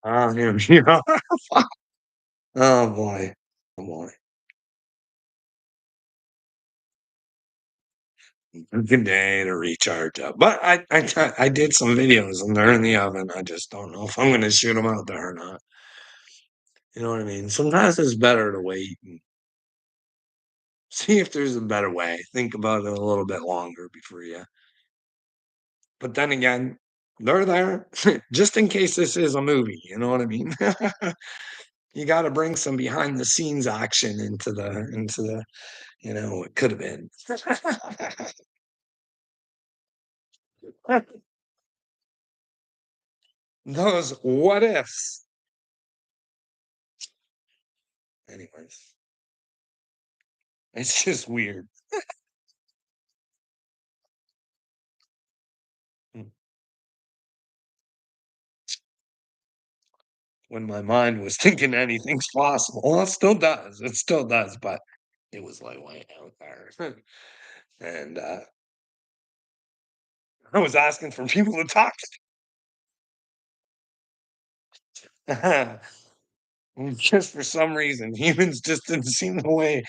You know? Oh boy. Oh boy. Good day to recharge up. But I did some videos and they're in the oven. I just don't know if I'm gonna shoot them out there or not. You know what I mean? Sometimes it's better to wait and see if there's a better way. Think about it a little bit longer before you. But then again, they're there just in case this is a movie. You know what I mean? You got to bring some behind the scenes action into the. It could have been. Those what ifs. Anyways, it's just weird. Mm. When my mind was thinking anything's possible. Well, it still does. It still does, but it was like way out there. And I was asking for people to talk to. Just for some reason, humans just didn't seem the way.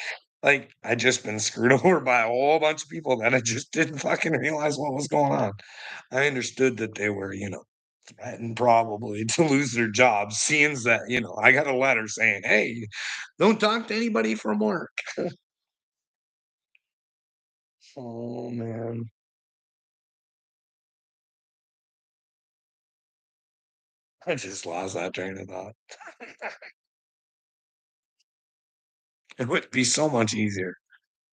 Like I just been screwed over by a whole bunch of people that I just didn't fucking realize what was going on. I understood that they were, threatened probably to lose their jobs, seeing that, I got a letter saying, "Hey, don't talk to anybody from work." Oh man, I just lost that train of thought. It would be so much easier.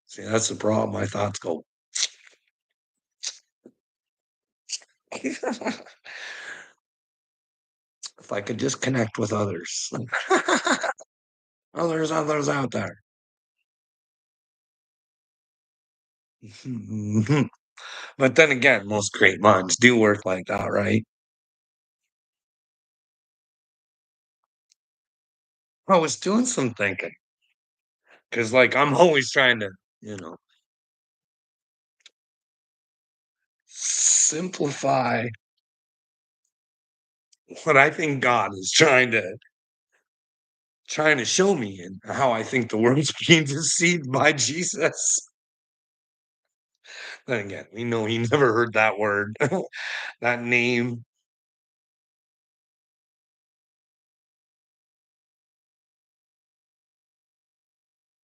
See, that's the problem. My thoughts go. If I could just connect with others. Others out there. But then again, most great minds do work like that, right? I was doing some thinking because, like, I'm always trying to, you know, simplify what I think God is trying to show me and how I think the world's being deceived by Jesus. Then again, we know he never heard that word, that name.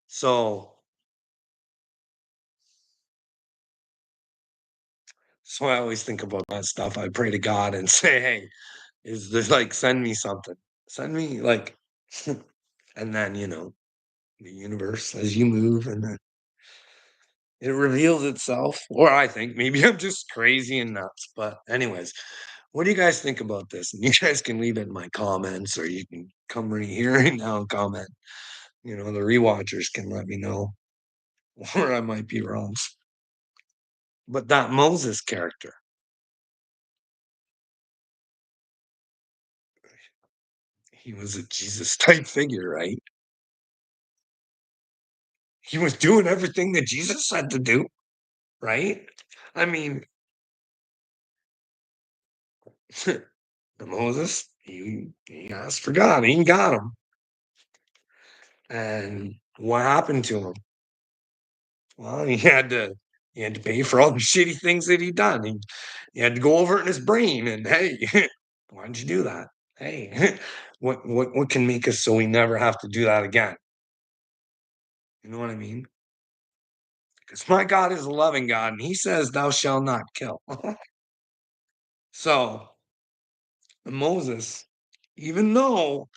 So, so I always think about that stuff. I pray to God and say, "Hey, is this like send me something? Send me like," and then the universe as you move and then it reveals itself. Or I think maybe I'm just crazy and nuts. But anyways, what do you guys think about this? And you guys can leave it in my comments or you can come right here right now and comment. The rewatchers can let me know where I might be wrong. But that Moses character, he was a Jesus type figure, right? He was doing everything that Jesus said to do, right? I mean, the Moses, he asked for God, he got him. And what happened to him? Well, he had to pay for all the shitty things that he done. He had to go over it in his brain and hey, why'd you do that? Hey, what can make us so we never have to do that again? You know what I mean? Because my God is a loving God, and He says, "Thou shalt not kill." So Moses, even though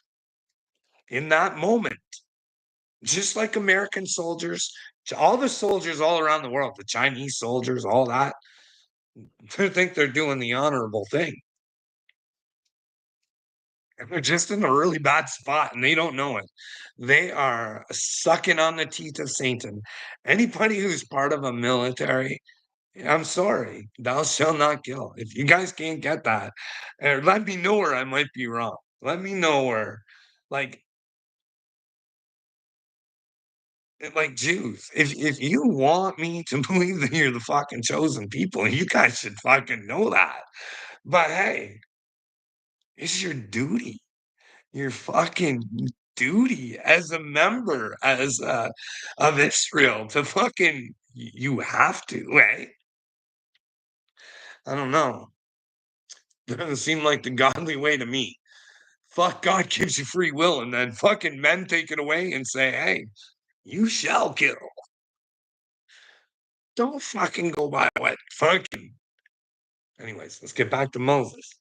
in that moment, just like American soldiers, all the soldiers all around the world, the Chinese soldiers, all that, they think they're doing the honorable thing. And they're just in a really bad spot and they don't know it. They are sucking on the teeth of Satan. Anybody who's part of a military, I'm sorry, thou shalt not kill. If you guys can't get that, let me know where I might be wrong. Let me know where, like, like Jews. If you want me to believe that you're the fucking chosen people, you guys should fucking know that. But hey, it's your duty. your fucking duty as a member of Israel to fucking you have to, right? I don't know. Doesn't seem like the godly way to me. Fuck, God gives you free will, and then fucking men take it away and say, "Hey, you shall kill." Don't fucking go by what fucking. Anyways, let's get back to Moses.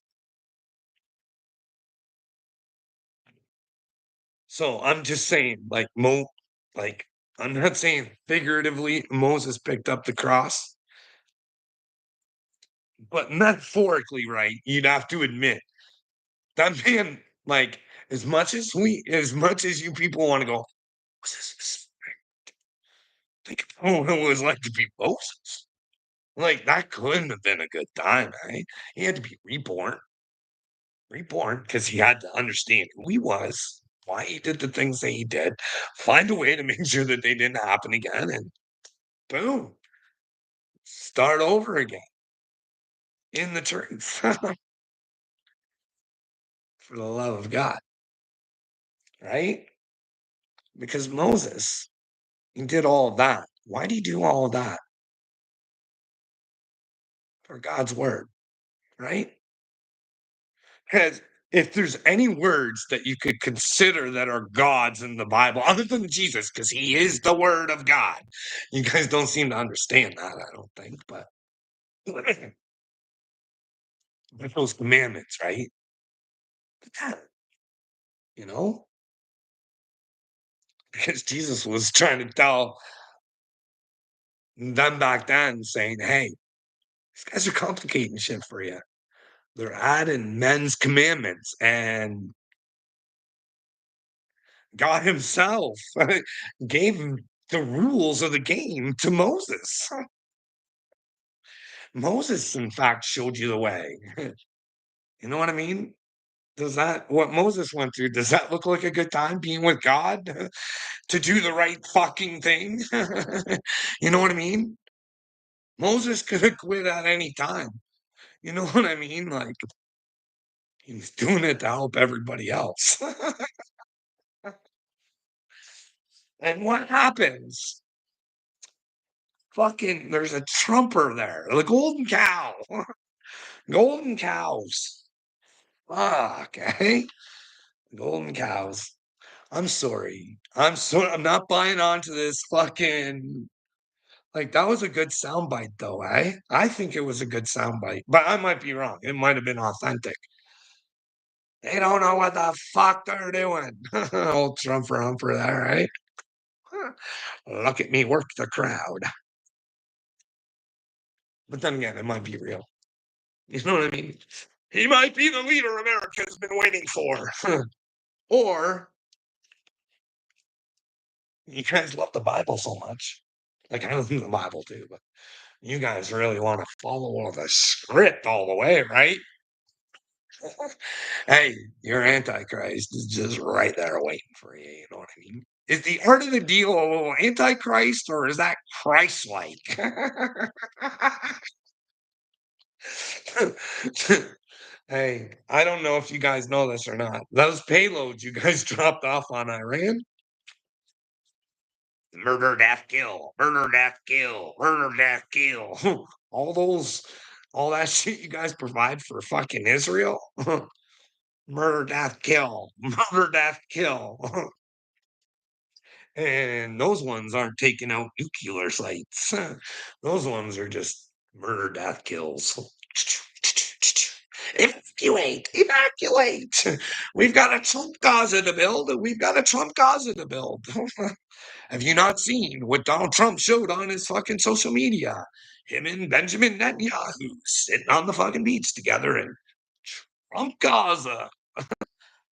So I'm just saying, like I'm not saying figuratively Moses picked up the cross, but metaphorically, right? You'd have to admit that man, like, as much as you people want to go, Moses, think of what it was like to be Moses. Like that couldn't have been a good time, right? He had to be reborn because he had to understand who he was, why he did the things that he did, find a way to make sure that they didn't happen again, and boom, start over again in the truth for the love of God, right? Because Moses, he did all of that. Why did he do all of that? For God's word, right? Because if there's any words that you could consider that are gods in the Bible, other than Jesus, because he is the word of God, you guys don't seem to understand that, I don't think, but with those commandments, right? You know, because Jesus was trying to tell them back then, saying, hey, these guys are complicating shit for you. They're adding men's commandments, and God himself gave the rules of the game to Moses. Moses, in fact, showed you the way. You know what I mean? Does that what Moses went through, does that look like a good time being with God to do the right fucking thing? You know what I mean? Moses could have quit at any time. You know what I mean? Like he's doing it to help everybody else. And what happens? Fucking there's a trumper there, the golden cow. Golden cows. Fuck, eh? Golden cows. I'm sorry. I'm not buying onto this fucking like that was a good soundbite though, eh? I think it was a good soundbite, but I might be wrong. It might have been authentic. They don't know what the fuck they're doing. Old Trumper Humper there, right? Look at me work the crowd. But then again, it might be real. You know what I mean? He might be the leader America's been waiting for. Or you guys love the Bible so much. Like I love the Bible too, but you guys really want to follow all the script all the way, right? Hey, your Antichrist is just right there waiting for you. You know what I mean? Is the art of the deal a little Antichrist or is that Christ like? Hey, I don't know if you guys know this or not. Those payloads you guys dropped off on Iran, murder, death, kill, murder, death, kill, murder, death, kill. all those, all that shit you guys provide for fucking Israel. Murder, death, kill, murder, death, kill. And those ones aren't taking out nuclear sites. Those ones are just murder, death, kills. Evacuate, evacuate. We've got a Trump Gaza to build. We've got a Trump Gaza to build. Have you not seen what Donald Trump showed on his fucking social media? Him and Benjamin Netanyahu sitting on the fucking beach together in Trump Gaza.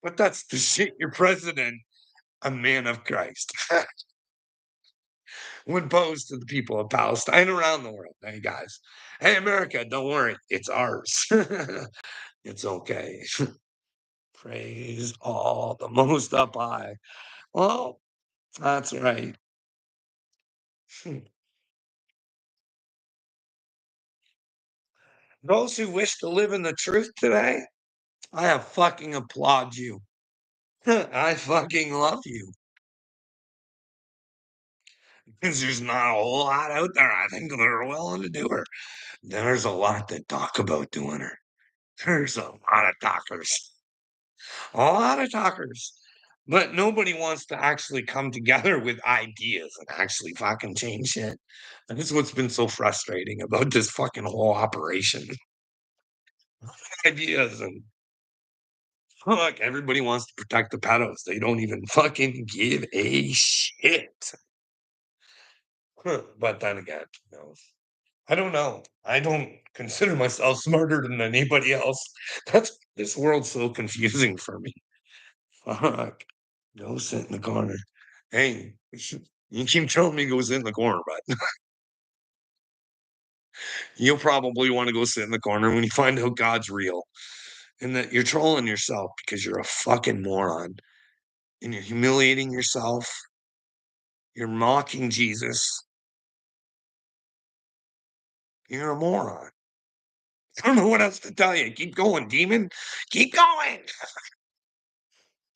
But that's the shit your president, a man of Christ, would pose to the people of Palestine around the world. Hey, guys. Hey, America, don't worry. It's ours. It's okay. Praise all the most up high. Well, that's right. Those who wish to live in the truth today, I have fucking applaud you. I fucking love you. Because there's not a whole lot out there, I think, that are willing to do her. There's a lot that talk about doing her. There's a lot of talkers. A lot of talkers. But nobody wants to actually come together with ideas and actually fucking change shit. And this is what's been so frustrating about this fucking whole operation. Ideas and fuck, everybody wants to protect the pedos. They don't even fucking give a shit. But then again, I don't know. I don't consider myself smarter than anybody else. That's this world's so confusing for me. Fuck. Go sit in the corner. Hey, you keep telling me go sit in the corner, but you'll probably want to go sit in the corner when you find out God's real and that you're trolling yourself because you're a fucking moron and you're humiliating yourself. You're mocking Jesus. You're a moron. I don't know what else to tell you. Keep going, demon. Keep going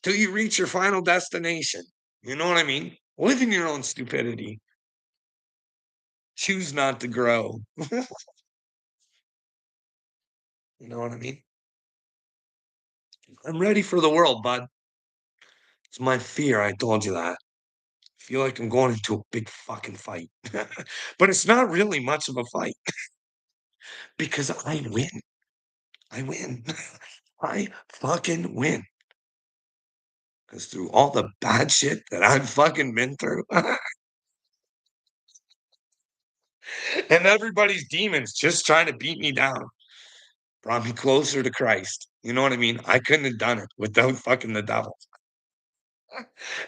till you reach your final destination. You know what I mean? Live in your own stupidity. Choose not to grow. You know what I mean? I'm ready for the world, bud. It's my fear. I told you that. I feel like I'm going into a big fucking fight. But it's not really much of a fight because I win. I win. I fucking win. Because through all the bad shit that I've fucking been through, and everybody's demons just trying to beat me down, brought me closer to Christ. You know what I mean? I couldn't have done it without fucking the devil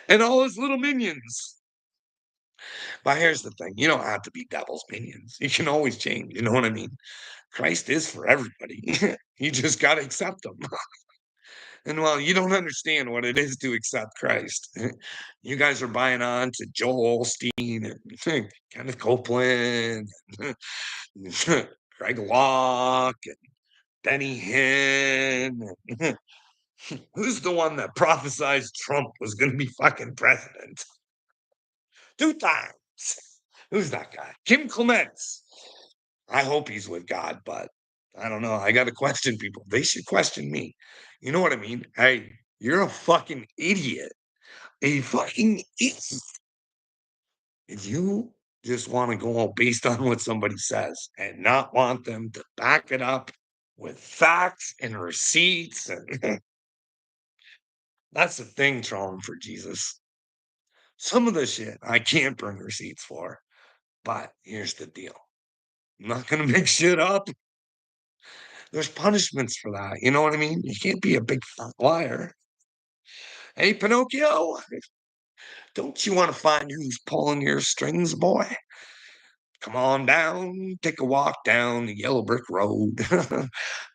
and all his little minions. But here's the thing, you don't have to be devil's minions. You can always change. You know what I mean? Christ is for everybody. You just got to accept him. And while you don't understand what it is to accept Christ, you guys are buying on to Joel Osteen and Kenneth Copeland, Greg Locke, and Benny Hinn. Who's the one that prophesied Trump was going to be fucking president? 2 times. Who's that guy? Kim Clements. I hope he's with God, but I don't know. I got to question people. They should question me. You know what I mean? Hey, you're a fucking idiot. A fucking idiot. If you just want to go all based on what somebody says and not want them to back it up with facts and receipts, and that's the thing, trolling for Jesus. Some of the shit I can't bring receipts for, but here's the deal. I'm not going to make shit up. There's punishments for that. You know what I mean? You can't be a big fat liar. Hey, Pinocchio, don't you want to find who's pulling your strings, boy? Come on down, take a walk down the yellow brick road.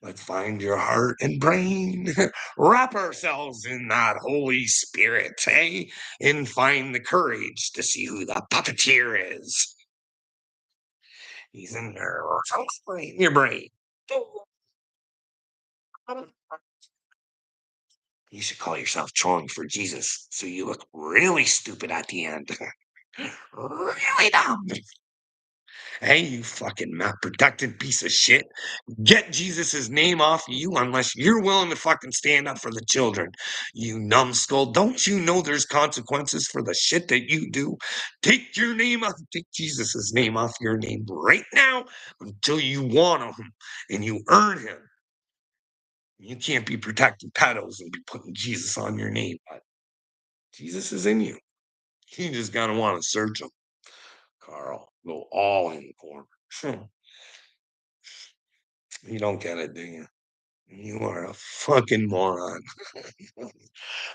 Let's find your heart and brain. Wrap ourselves in that Holy Spirit, eh? And find the courage to see who the puppeteer is. He's in there, in your brain. You should call yourself trolling for Jesus so you look really stupid at the end. Really dumb. Hey, you fucking mouth protected piece of shit. Get Jesus's name off of you unless you're willing to fucking stand up for the children. You numbskull. Don't you know there's consequences for the shit that you do? Take your name off, take Jesus's name off your name right now until you want him and you earn him. You can't be protecting pedos and be putting Jesus on your name, but Jesus is in you. You just gotta want to search him, Carl. Go all in the corner. You don't get it, do you? You are a fucking moron.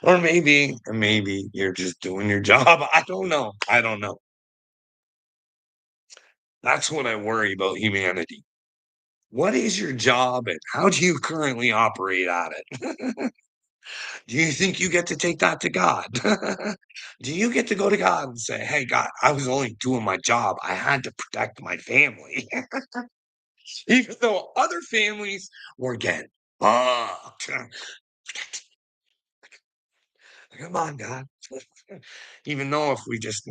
Or maybe you're just doing your job. I don't know. I don't know. That's what I worry about humanity. What is your job and how do you currently operate at it? Do you think you get to take that to God? Do you get to go to God and say, "Hey, God, I was only doing my job. I had to protect my family." Even though other families were getting fucked. Come on, God. Even though if we just,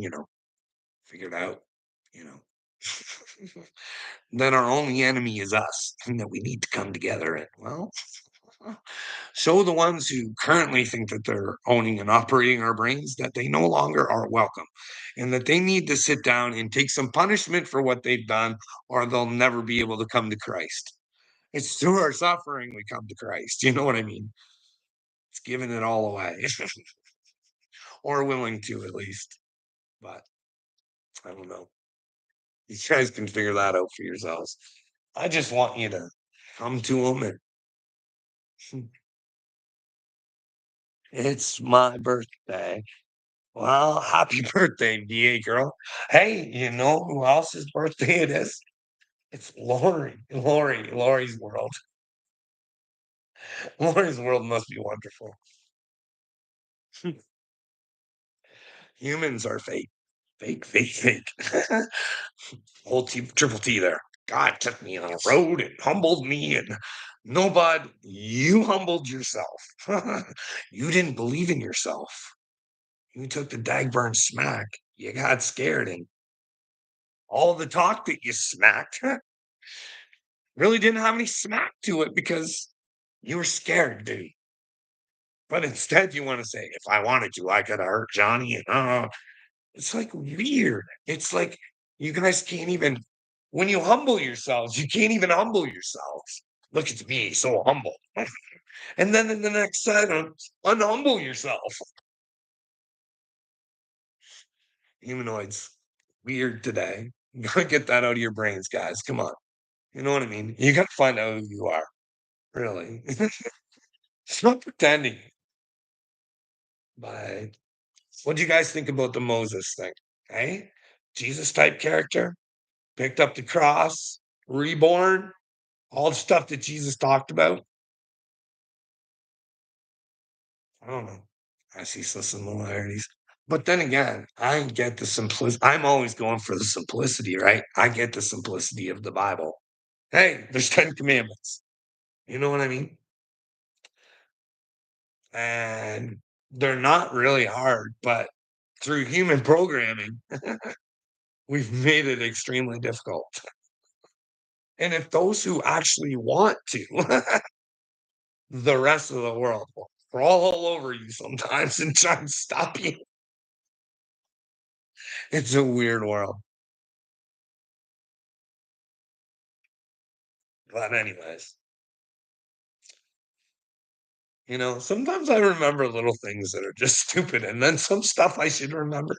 figured out, you know, then our only enemy is us, and that we need to come together and, well, show the ones who currently think that they're owning and operating our brains that they no longer are welcome and that they need to sit down and take some punishment for what they've done, or they'll never be able to come to Christ. It's through our suffering we come to Christ. You know what I mean? It's giving it all away, or willing to at least. But I don't know. You guys can figure that out for yourselves. I just want you to come to them and it's my birthday. Well, happy birthday, BA girl. Hey, you know who else's birthday it is? It's Lori. Lori's world. Lori's world must be wonderful. Humans are fake. Fake, fake, fake. Whole triple T there. God took me on a road and humbled me, and nobody, you humbled yourself. You didn't believe in yourself. You took the dagburn smack. You got scared, and all the talk that you smacked really didn't have any smack to it because you were scared, dude. But instead, you want to say, if I wanted to, I could have hurt Johnny. And it's like weird. It's like you guys can't even, when you humble yourselves, you can't even humble yourselves. Look at me, so humble. And then in the next sentence, unhumble yourself. Humanoids, weird today. You gotta get that out of your brains, guys. Come on. You know what I mean? You gotta find out who you are, really. It's not pretending. But what do you guys think about the Moses thing? Hey, Jesus type character, picked up the cross, reborn, all the stuff that Jesus talked about. I don't know. I see some similarities. But then again, I get the simplicity. I'm always going for the simplicity, right? I get the simplicity of the Bible. Hey, there's 10 commandments. You know what I mean? And they're not really hard, but through human programming, we've made it extremely difficult. And if those who actually want to, the rest of the world will crawl all over you sometimes and try and stop you. It's a weird world. But anyways, sometimes I remember little things that are just stupid, and then some stuff I should remember,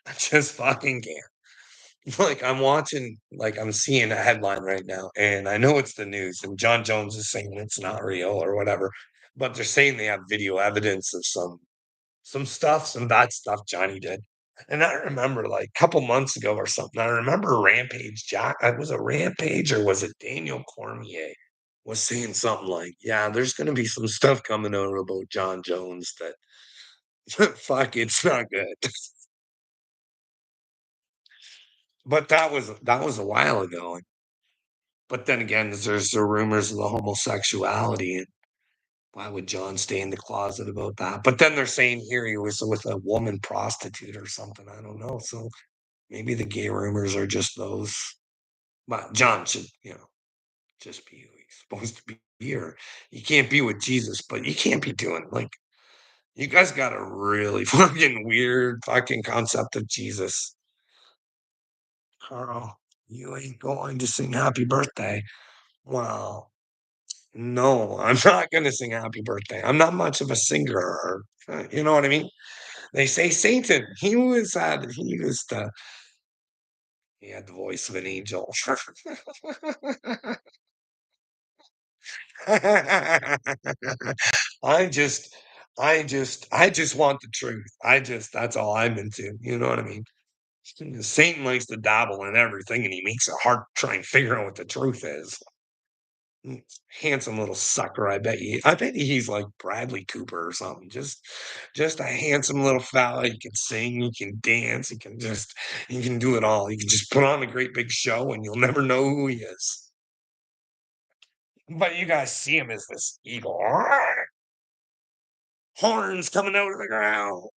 I just fucking can't. Like I'm seeing a headline right now, and I know it's the news, and John Jones is saying it's not real or whatever, but they're saying they have video evidence of some bad stuff Johnny did. And I remember like a couple months ago or something, I remember Rampage Jack. Was it Rampage or was it Daniel Cormier was saying something like, yeah, there's going to be some stuff coming out about John Jones that fuck, it's not good. But that was a while ago. But then again, there's the rumors of the homosexuality, and why would John stay in the closet about that? But then they're saying here he was with a woman prostitute or something. I don't know. So maybe the gay rumors are just those. But John should, just be who he's supposed to be here. You can't be with Jesus, but you can't be doing like you guys got a really fucking weird fucking concept of Jesus. Carl, you ain't going to sing happy birthday. Well, no, I'm not gonna sing happy birthday. I'm not much of a singer or you know what I mean? They say Satan, he had the voice of an angel. I just I just want the truth. That's all I'm into. You know what I mean? Satan likes to dabble in everything and he makes it hard to try and figure out what the truth is. Handsome little sucker, I bet he's like Bradley Cooper or something. Just a handsome little fella. He can sing, he can dance, he can do it all. He can just put on a great big show and you'll never know who he is. But you guys see him as this evil. horns coming out of the ground.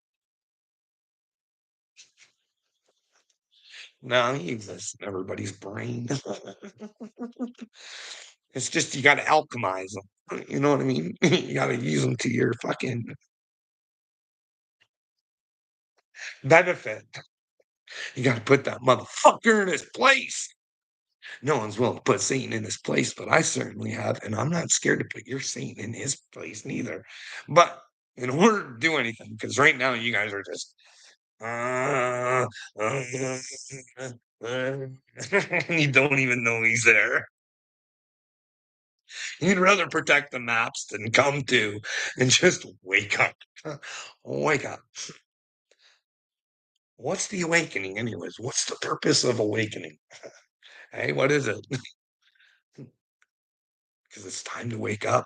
No, he exists in everybody's brain. It's just you gotta alchemize them. You know what I mean? You gotta use them to your fucking benefit. You gotta put that motherfucker in his place. No one's willing to put Satan in his place, but I certainly have, and I'm not scared to put your Satan in his place neither. But in order to do anything, because right now you guys are just uh, you don't even know he's there. You'd rather protect the maps than come to and just wake up. Wake up. What's the awakening, anyways? What's the purpose of awakening? Hey, what is it? Because it's time to wake up.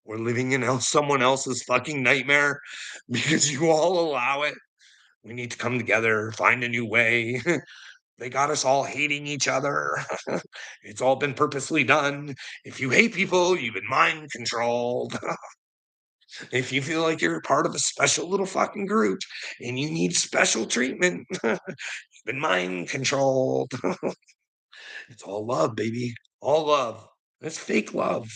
We're living in someone else's fucking nightmare because you all allow it. We need to come together, find a new way. They got us all hating each other. It's all been purposely done. If you hate people, you've been mind controlled. If you feel like you're part of a special little fucking group and you need special treatment, you've been mind controlled. It's all love, baby. All love. It's fake love.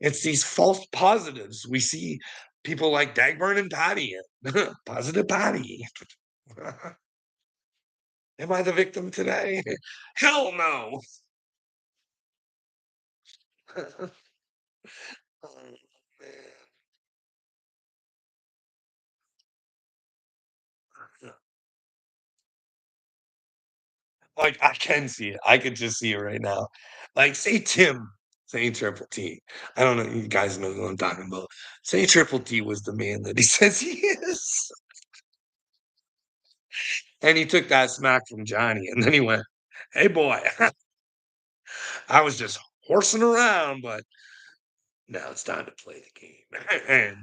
It's these false positives. We see people like Dagburn and Patty. Positive Patty. Am I the victim today? Hell no. Oh, man. Like, I can see it. I could just see it right now. Like, say Tim, say Triple T. I don't know, you guys know who I'm talking about. Say Triple T was the man that he says he is. And he took that smack from Johnny, and then he went, "Hey, boy, I was just horsing around, but now it's time to play the game." And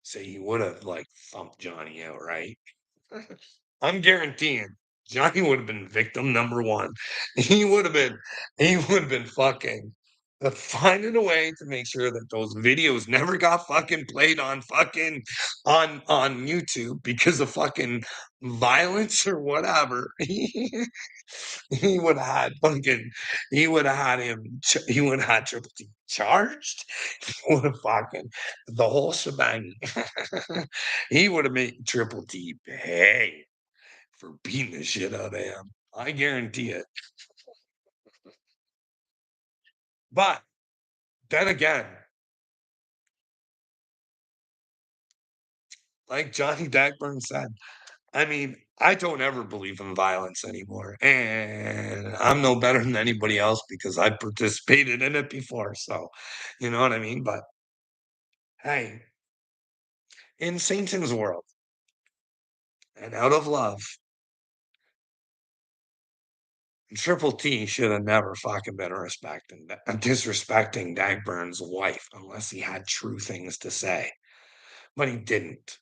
say he would have, like, thumped Johnny out, right? I'm guaranteeing Johnny would have been victim number 1. He would have been he would have been fucking, finding a way to make sure that those videos never got fucking played on fucking on YouTube because of fucking violence or whatever. He would have had fucking he would have had he would have had Triple T charged. He would have fucking the whole shebang. He would have made Triple T pay for beating the shit out of him. I guarantee it. But then again, like Johnny Dagburn said, I mean, I don't ever believe in violence anymore. And I'm no better than anybody else because I participated in it before. So, you know what I mean? But hey, in Satan's world and out of love, Triple T should have never fucking been disrespecting Dagburn's wife unless he had true things to say. But he didn't.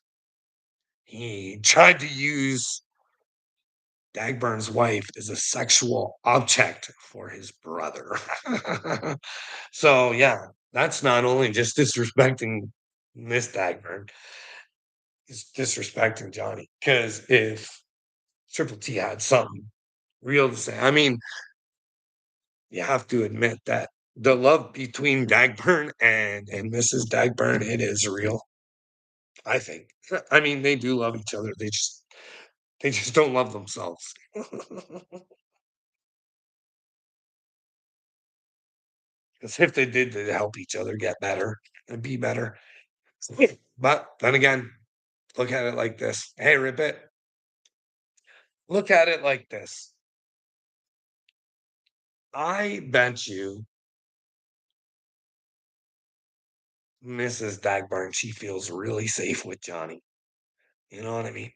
He tried to use Dagburn's wife as a sexual object for his brother. So, yeah, that's not only just disrespecting Miss Dagburn, he's disrespecting Johnny. Because if Triple T had something real to say, I mean, you have to admit that the love between Dagburn and Mrs. Dagburn, it is real, I think. I mean, they do love each other. They just don't love themselves. Because if they did, they'd help each other get better and be better. But then again, look at it like this. Hey, Rip it. Look at it like this. I bet you Mrs. Dagburn, she feels really safe with Johnny. You know what I mean?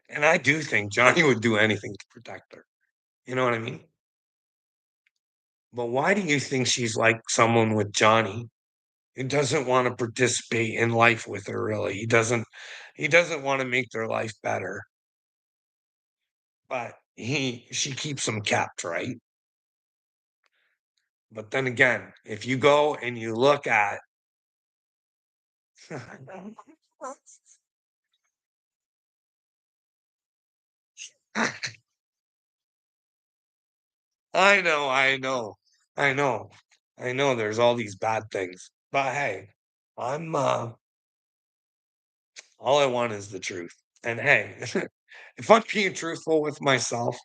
And I do think Johnny would do anything to protect her. You know what I mean? But why do you think she's like someone with Johnny who doesn't want to participate in life with her really? He doesn't want to make their life better. But she keeps him kept, right? But then again, if you go and you look at I know, I know, I know there's all these bad things, but hey, I'm, all I want is the truth, and hey, if I'm being truthful with myself,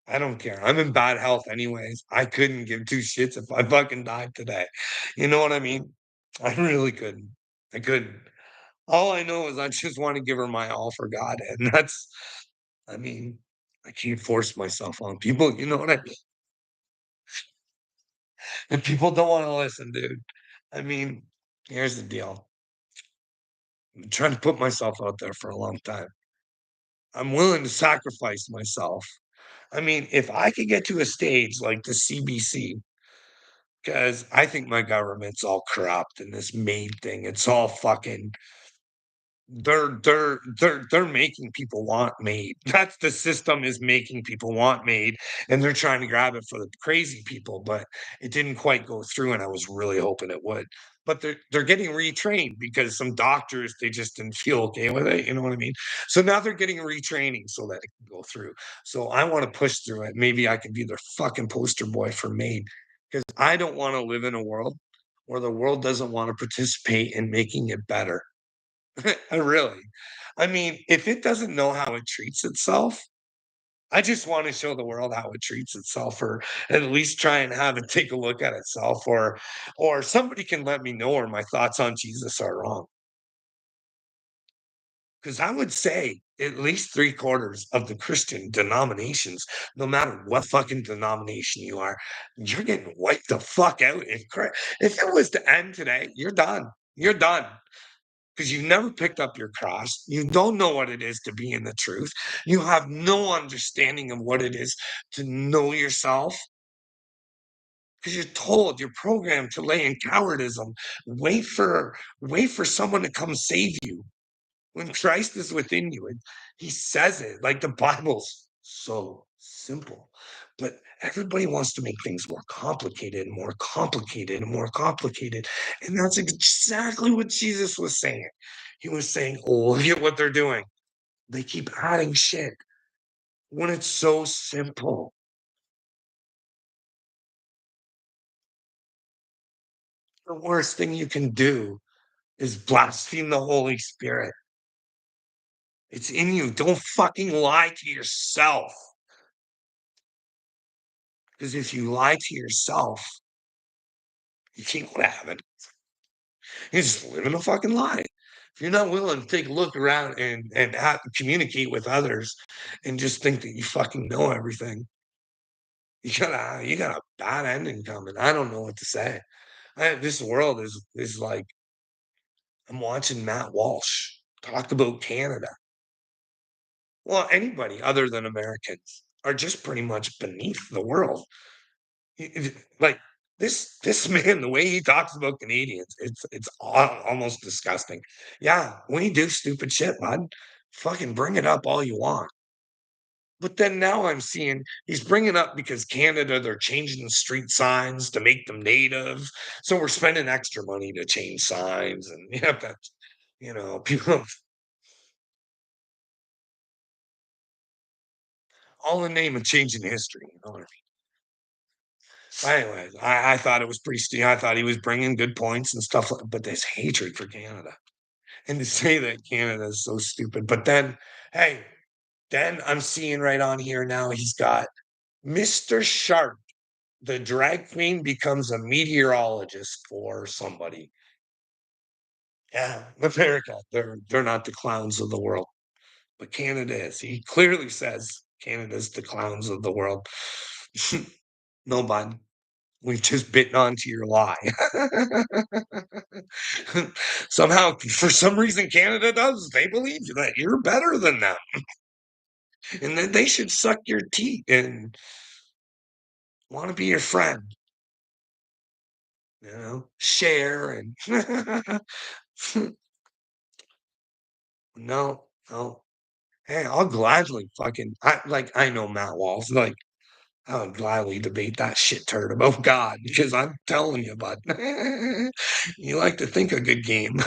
I don't care. I'm in bad health anyways. I couldn't give 2 shits if I fucking died today. You know what I mean? I really couldn't. I couldn't. All I know is I just wanna give her my all for God, and that's I mean, I can't force myself on people, you know what I mean? And people don't wanna listen, dude. I mean, here's the deal. I'm trying to put myself out there for a long time. I'm willing to sacrifice myself. I mean, if I could get to a stage like the CBC, because I think my government's all corrupt and this MAID thing, it's all fucking they're making people want made. That's the system is making people want made, and they're trying to grab it for the crazy people, but it didn't quite go through, and I was really hoping it would. But they're getting retrained because some doctors they just didn't feel okay with it. You know what I mean? So now they're getting retraining so that it can go through. So I want to push through it. Maybe I could be their fucking poster boy for made because I don't want to live in a world where the world doesn't want to participate in making it better. Really. I mean, if it doesn't know how it treats itself, I just wanna show the world how it treats itself or at least try and have it take a look at itself or somebody can let me know where my thoughts on Jesus are wrong. Because I would say at least 3/4 of the Christian denominations, no matter what fucking denomination you are, you're getting wiped the fuck out if it was to end today, you're done. You're done. 'Cause you never picked up your cross. You don't know what it is to be in the truth. You have no understanding of what it is to know yourself. Because 'cause you're told, you're programmed to lay in cowardism. Wait for someone to come save you when Christ is within you, and he says it, like, the Bible's so simple, but everybody wants to make things more complicated and more complicated and more complicated, and that's exactly what Jesus was saying. He was saying, "Oh, look at what they're doing. They keep adding shit when it's so simple." The worst thing you can do is blaspheme the Holy Spirit. It's in you. Don't fucking lie to yourself, because if you lie to yourself, you can't go to heaven. You're just living a fucking lie. If you're not willing to take a look around and communicate with others and just think that you fucking know everything, you got a bad ending coming. I don't know what to say. This world is like I'm watching Matt Walsh talk about Canada. Well, anybody other than Americans are just pretty much beneath the world. Like this man, the way he talks about Canadians, almost disgusting. Yeah, we do stupid shit, bud. Fucking bring it up all you want. But then now I'm seeing he's bringing up because Canada, they're changing the street signs to make them native. So we're spending extra money to change signs. And yeah, that's, people all in the name of changing history. You know what I mean? Anyways, I thought it was pretty, I thought he was bringing good points and stuff, but this hatred for Canada. And to say that Canada is so stupid, but then, hey, then I'm seeing right on here now he's got Mr. Sharp, the drag queen becomes a meteorologist for somebody. Yeah, America, they're not the clowns of the world, but Canada is. He clearly says Canada's the clowns of the world. No, bud. We've just bitten onto your lie. Somehow, for some reason, Canada does. They believe that you're better than them. And then they should suck your teeth and wanna be your friend, share and no, no. Hey, I'll gladly I know Matt Walsh, like, I would gladly debate that shit turd about God because I'm telling you, bud, you like to think a good game,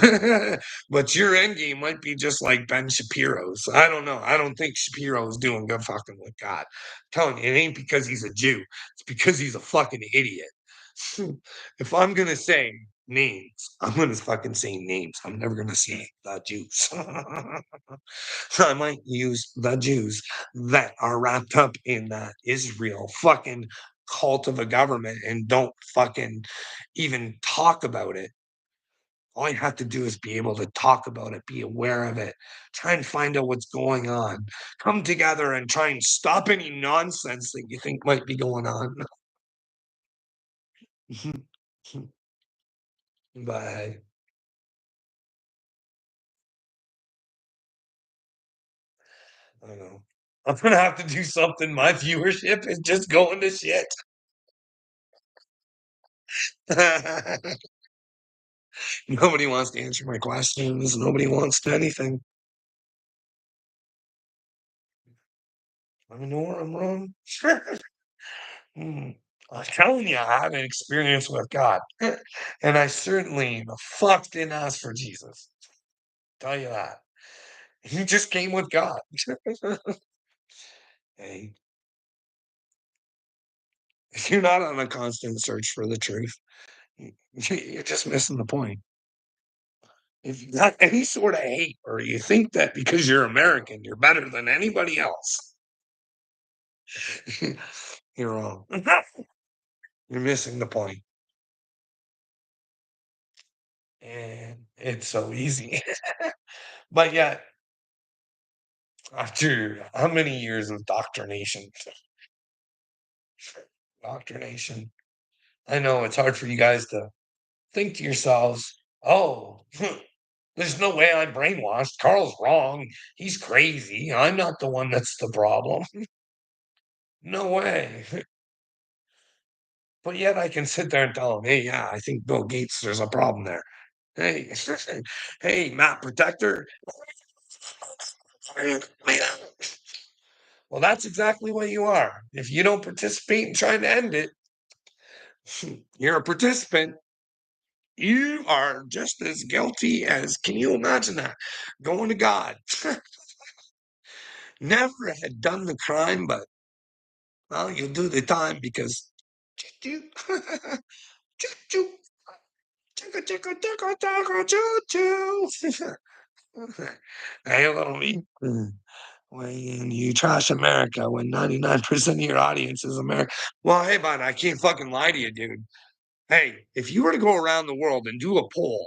but your end game might be just like Ben Shapiro's. I don't know. I don't think Shapiro is doing good fucking with God. I'm telling you, it ain't because he's a Jew. It's because he's a fucking idiot. If I'm gonna say names, I'm gonna fucking say names. I'm never gonna say the Jews. I might use the Jews that are wrapped up in that Israel fucking cult of a government and don't fucking even talk about it. All you have to do is be able to talk about it, be aware of it, try and find out what's going on, come together and try and stop any nonsense that you think might be going on. But I don't know. I'm gonna have to do something. My viewership is just going to shit. Nobody wants to answer my questions. Nobody wants to anything. Let me know where I'm wrong. Hmm. I'm telling you, I had an experience with God. And I certainly the fuck didn't ask for Jesus. Tell you that. He just came with God. Hey, if you're not on a constant search for the truth, you're just missing the point. If you got any sort of hate or you think that because you're American, you're better than anybody else, you're wrong. You're missing the point. And it's so easy. But yet, after how many years of doctrination, I know it's hard for you guys to think to yourselves, oh, there's no way I'm brainwashed. Carl's wrong. He's crazy. I'm not the one that's the problem. No way. But yet I can sit there and tell him, hey, yeah, I think Bill Gates, there's a problem there. Hey, hey, Matt Protector. Well, that's exactly what you are. If you don't participate in trying to end it, you're a participant. You are just as guilty as, can you imagine that? Going to God. Never had done the crime, but, well, you'll do the time because. Hey, little me. When you trash America, when 99% of your audience is America. Well, hey, bud, I can't fucking lie to you, dude. Hey, if you were to go around the world and do a poll,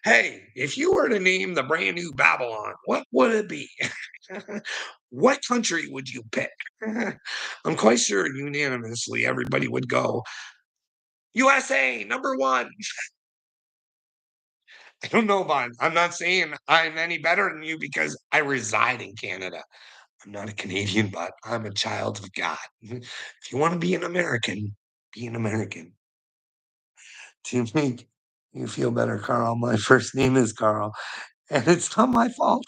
hey, if you were to name the brand new Babylon, what would it be? What country would you pick? I'm quite sure unanimously everybody would go, USA, number one. I don't know, Vaughn. I'm not saying I'm any better than you because I reside in Canada. I'm not a Canadian, but I'm a child of God. If you want to be an American. To make you feel better, Carl, my first name is Carl, and it's not my fault.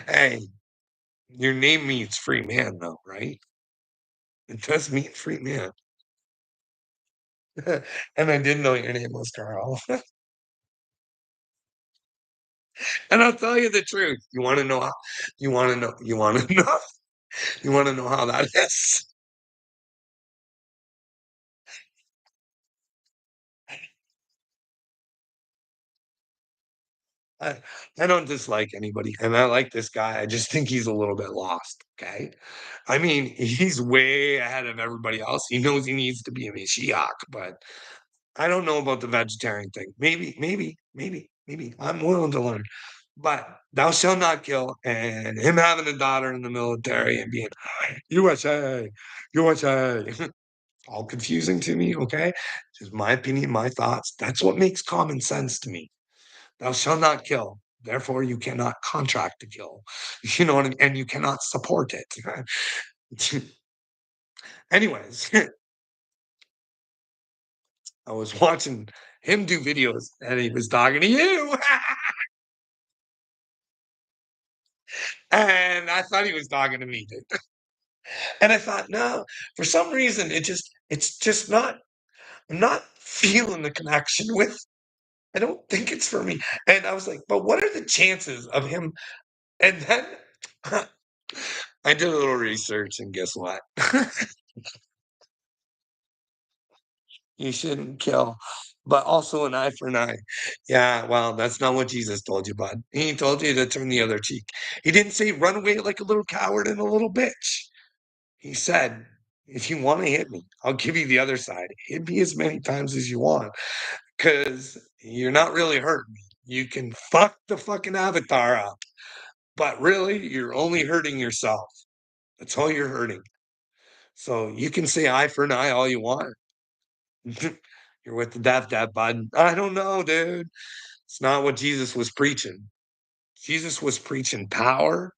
Hey, your name means free man, though, right? It does mean free man. And I didn't know your name was Carl. And I'll tell you the truth. You want to know how? You want to know? You want to know? You want to know how that is? I, I don't dislike anybody, and I like this guy. I just think he's a little bit lost. Okay, I mean he's way ahead of everybody else. He knows he needs to be a Mashiach, but I don't know about the vegetarian thing. Maybe. I'm willing to learn. But thou shalt not kill, and him having a daughter in the military and being USA, USA, all confusing to me. Okay, just my opinion, my thoughts. That's what makes common sense to me. Thou shalt not kill. Therefore, you cannot contract to kill. You know what I mean? And you cannot support it. Anyways, I was watching him do videos and he was talking to you. And I thought he was talking to me, dude. And I thought, no, for some reason, it's just not, I'm not feeling the connection with. I don't think it's for me. And I was like, but what are the chances of him? And then I did a little research, and guess what? You shouldn't kill, but also an eye for an eye. Yeah, well, that's not what Jesus told you, bud. He told you to turn the other cheek. He didn't say run away like a little coward and a little bitch. He said, if you want to hit me, I'll give you the other side. Hit me as many times as you want, because you're not really hurting me. You can fuck the fucking avatar up, but really, you're only hurting yourself. That's all you're hurting. So you can say eye for an eye all you want. You're with the deaf, bud. I don't know, dude. It's not what Jesus was preaching. Jesus was preaching power,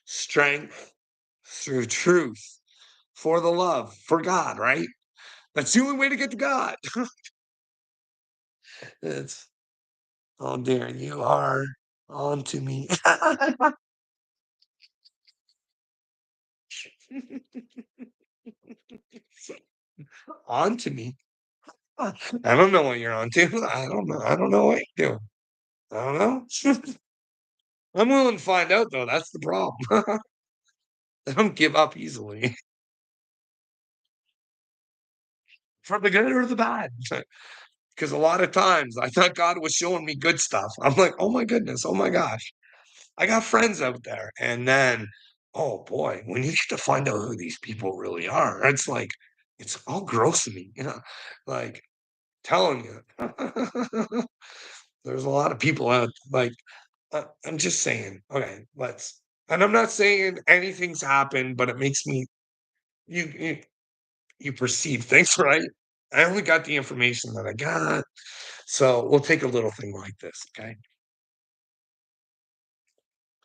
strength through truth, for the love, for God, right? That's the only way to get to God. It's, oh dear, you are on to me. On to me. I don't know what you're on to. I don't know. I don't know what you're doing. I don't know. I'm willing to find out though. That's the problem. I don't give up easily. For the good or the bad. Because a lot of times I thought God was showing me good stuff. I'm like, oh my goodness, oh my gosh. I got friends out there. And then, oh boy, when you get to find out who these people really are, it's like, it's all gross to me, like telling you. There's a lot of people out like, I'm just saying, okay, and I'm not saying anything's happened, but it makes me, you, you perceive things, right? I only got the information that I got. So we'll take a little thing like this, okay?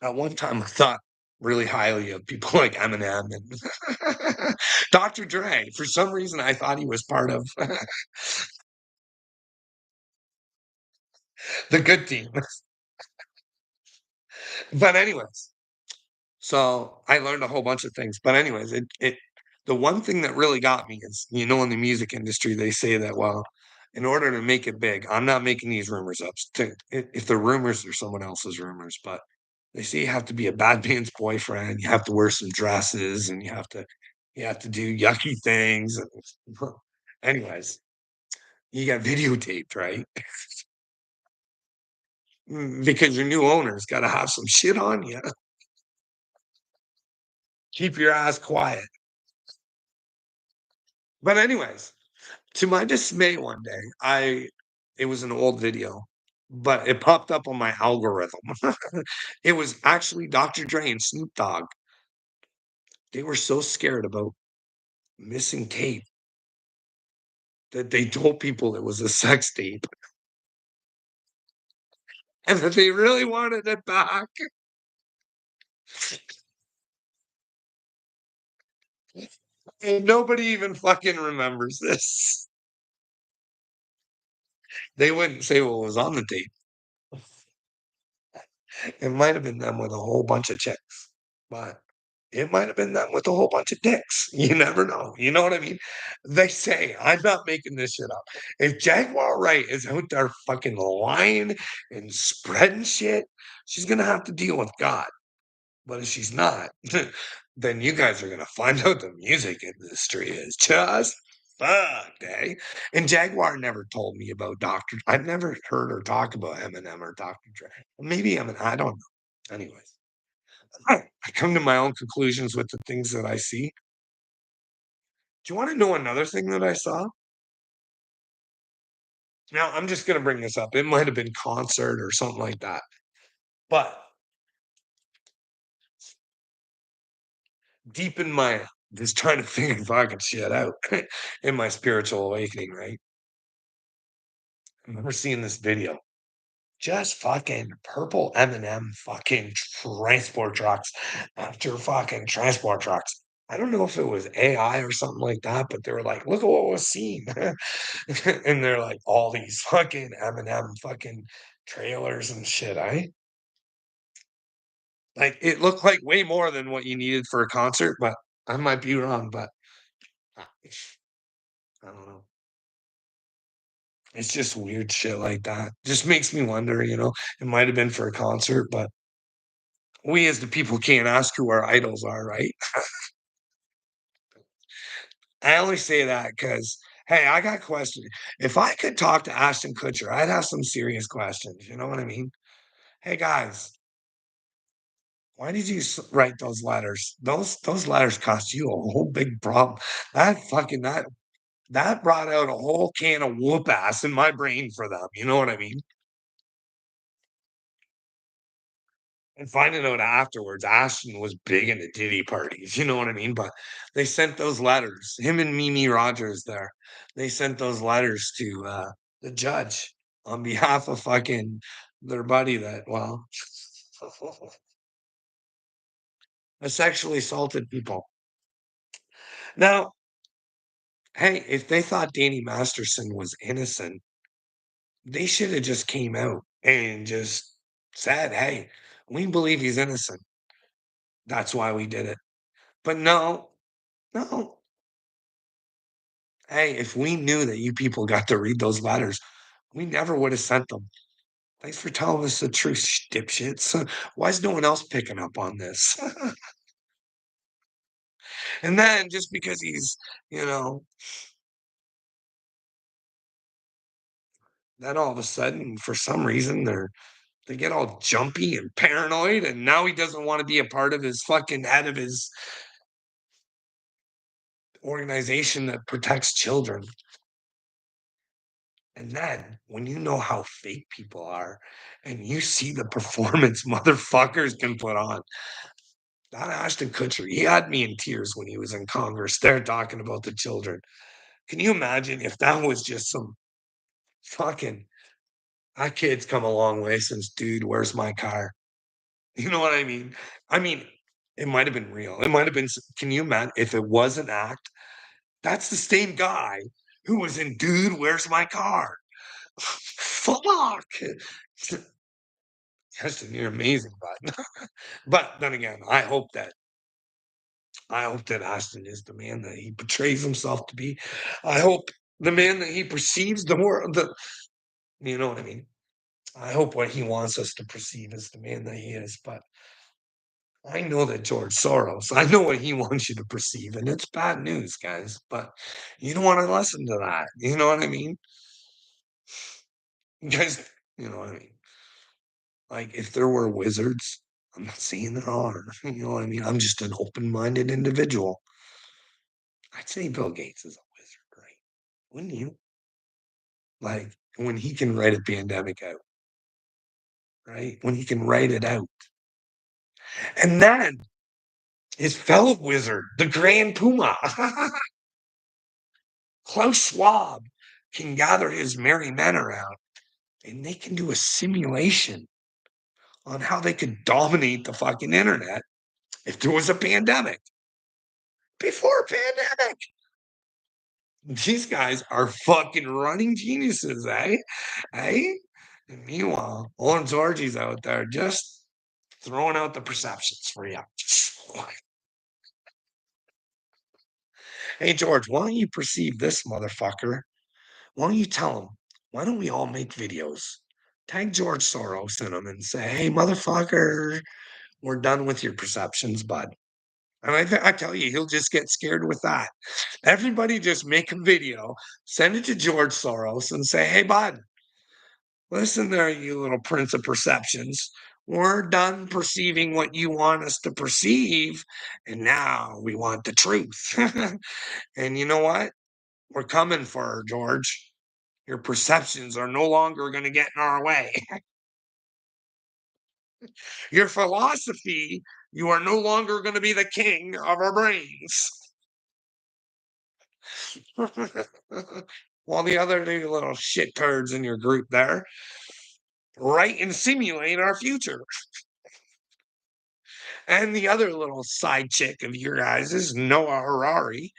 At one time, I thought really highly of people like Eminem and Dr. Dre. For some reason, I thought he was part of the good team. But anyways, so I learned a whole bunch of things. But anyways, the one thing that really got me is, in the music industry, they say that, well, in order to make it big, I'm not making these rumors up. If they're rumors, they're someone else's rumors, but they say you have to be a bad man's boyfriend, you have to wear some dresses, and you have to do yucky things. And anyways, you get videotaped, right? Because your new owner's got to have some shit on you. Keep your ass quiet. But anyways, to my dismay one day, it was an old video, but it popped up on my algorithm. It was actually Dr. Dre and Snoop Dogg. They were so scared about missing tape that they told people it was a sex tape and that they really wanted it back. And nobody even fucking remembers this. They wouldn't say what was on the tape. It might have been them with a whole bunch of chicks, but it might have been them with a whole bunch of dicks. You never know. You know what I mean? They say, I'm not making this shit up. If Jaguar Wright is out there fucking lying and spreading shit, she's gonna have to deal with God. But if she's not, then you guys are gonna find out the music industry is just fucked, eh? And Jaguar never told me about Dr. I've never heard her talk about Eminem or Dr. Dre. Maybe Eminem, I don't know. Anyways, I come to my own conclusions with the things that I see. Do you want to know another thing that I saw? Now, I'm just gonna bring this up. It might have been concert or something like that. But deep in my just trying to figure fucking shit out in my spiritual awakening, right? I remember seeing this video. Just fucking purple M&M fucking transport trucks after fucking transport trucks. I don't know if it was AI or something like that, but they were like, "Look at what was seen," and they're like all these fucking M&M fucking trailers and shit. Like, it looked like way more than what you needed for a concert, but I might be wrong, but I I don't know. It's just weird shit like that. Just makes me wonder, it might have been for a concert, but we as the people can't ask who our idols are, right? I only say that because, hey, I got questions. If I could talk to Ashton Kutcher, I'd have some serious questions, you know what I mean? "Hey, guys, why did you write those letters? Those letters cost you a whole big problem. That brought out a whole can of whoop ass in my brain for them, you know what I mean?" And finding out afterwards, Ashton was big into Diddy parties, you know what I mean? But they sent those letters, him and Mimi Rogers there, they sent those letters to, the judge on behalf of fucking their buddy that, well, sexually assaulted people. Now, hey, if they thought Danny Masterson was innocent, they should have just came out and just said, "Hey, we believe he's innocent. That's why we did it." But no, no. Hey, if we knew that you people got to read those letters, we never would have sent them. Thanks for telling us the truth, dipshits. Why is no one else picking up on this? And then just because he's, you know, then all of a sudden, for some reason, they get all jumpy and paranoid, and now he doesn't want to be a part of his fucking head of his organization that protects children. And then when you know how fake people are and you see the performance motherfuckers can put on, that Ashton Kutcher, he had me in tears when he was in Congress there talking about the children. Can you imagine if that was just some fucking that kid's come a long way since "Dude, where's my car?" You know what I mean? I mean, it might have been real. It might have been can you imagine if it was an act? That's the same guy who was in "Dude, where's my car?" Fuck. Justin, you're amazing, bud. But then again, I hope that Austin is the man that he portrays himself to be. I hope the man that he perceives the world the you know what I mean? I hope what he wants us to perceive is the man that he is, but I know that George Soros, I know what he wants you to perceive, and it's bad news, guys, but you don't wanna listen to that, you know what I mean? You guys you know what I mean? Like, if there were wizards, I'm not saying there are, you know what I mean? I'm just an open-minded individual. I'd say Bill Gates is a wizard, right? Wouldn't you? Like, when he can write a pandemic out, right? When he can write it out. And then his fellow wizard, the Grand Puma, Klaus Schwab, can gather his merry men around and they can do a simulation on how they could dominate the fucking internet if there was a pandemic. Before a pandemic. These guys are fucking running geniuses, eh? Eh? And meanwhile, old Georgie's out there just throwing out the perceptions for you. Hey, George, why don't you perceive this motherfucker? Why don't you tell him? Why don't we all make videos? Tag George Soros in them and say, hey, motherfucker, we're done with your perceptions, bud. And I tell you, he'll just get scared with that. Everybody just make a video, send it to George Soros and say, hey, bud, listen there, you little prince of perceptions. We're done perceiving what you want us to perceive. And now we want the truth. And you know what? We're coming for her, George. Your perceptions are no longer going to get in our way. Your philosophy, you are no longer going to be the king of our brains. While the other two little shit turds in your group there write and simulate our future. And the other little side chick of your guys is Noah Harari.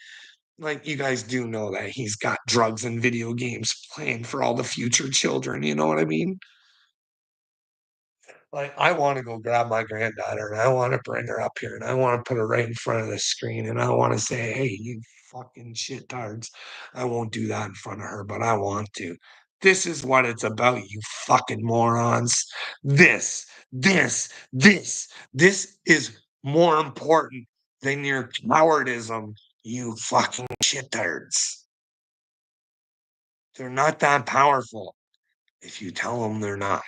Like, you guys do know that he's got drugs and video games planned for all the future children. You know what I mean? Like, I wanna go grab my granddaughter, and I wanna bring her up here, and I wanna put her right in front of the screen, and I wanna say, "Hey, you fucking shittards." I won't do that in front of her, but I want to. This is what it's about, you fucking morons. This, this is more important than your cowardism, you fucking shittards. They're not that powerful if you tell them they're not.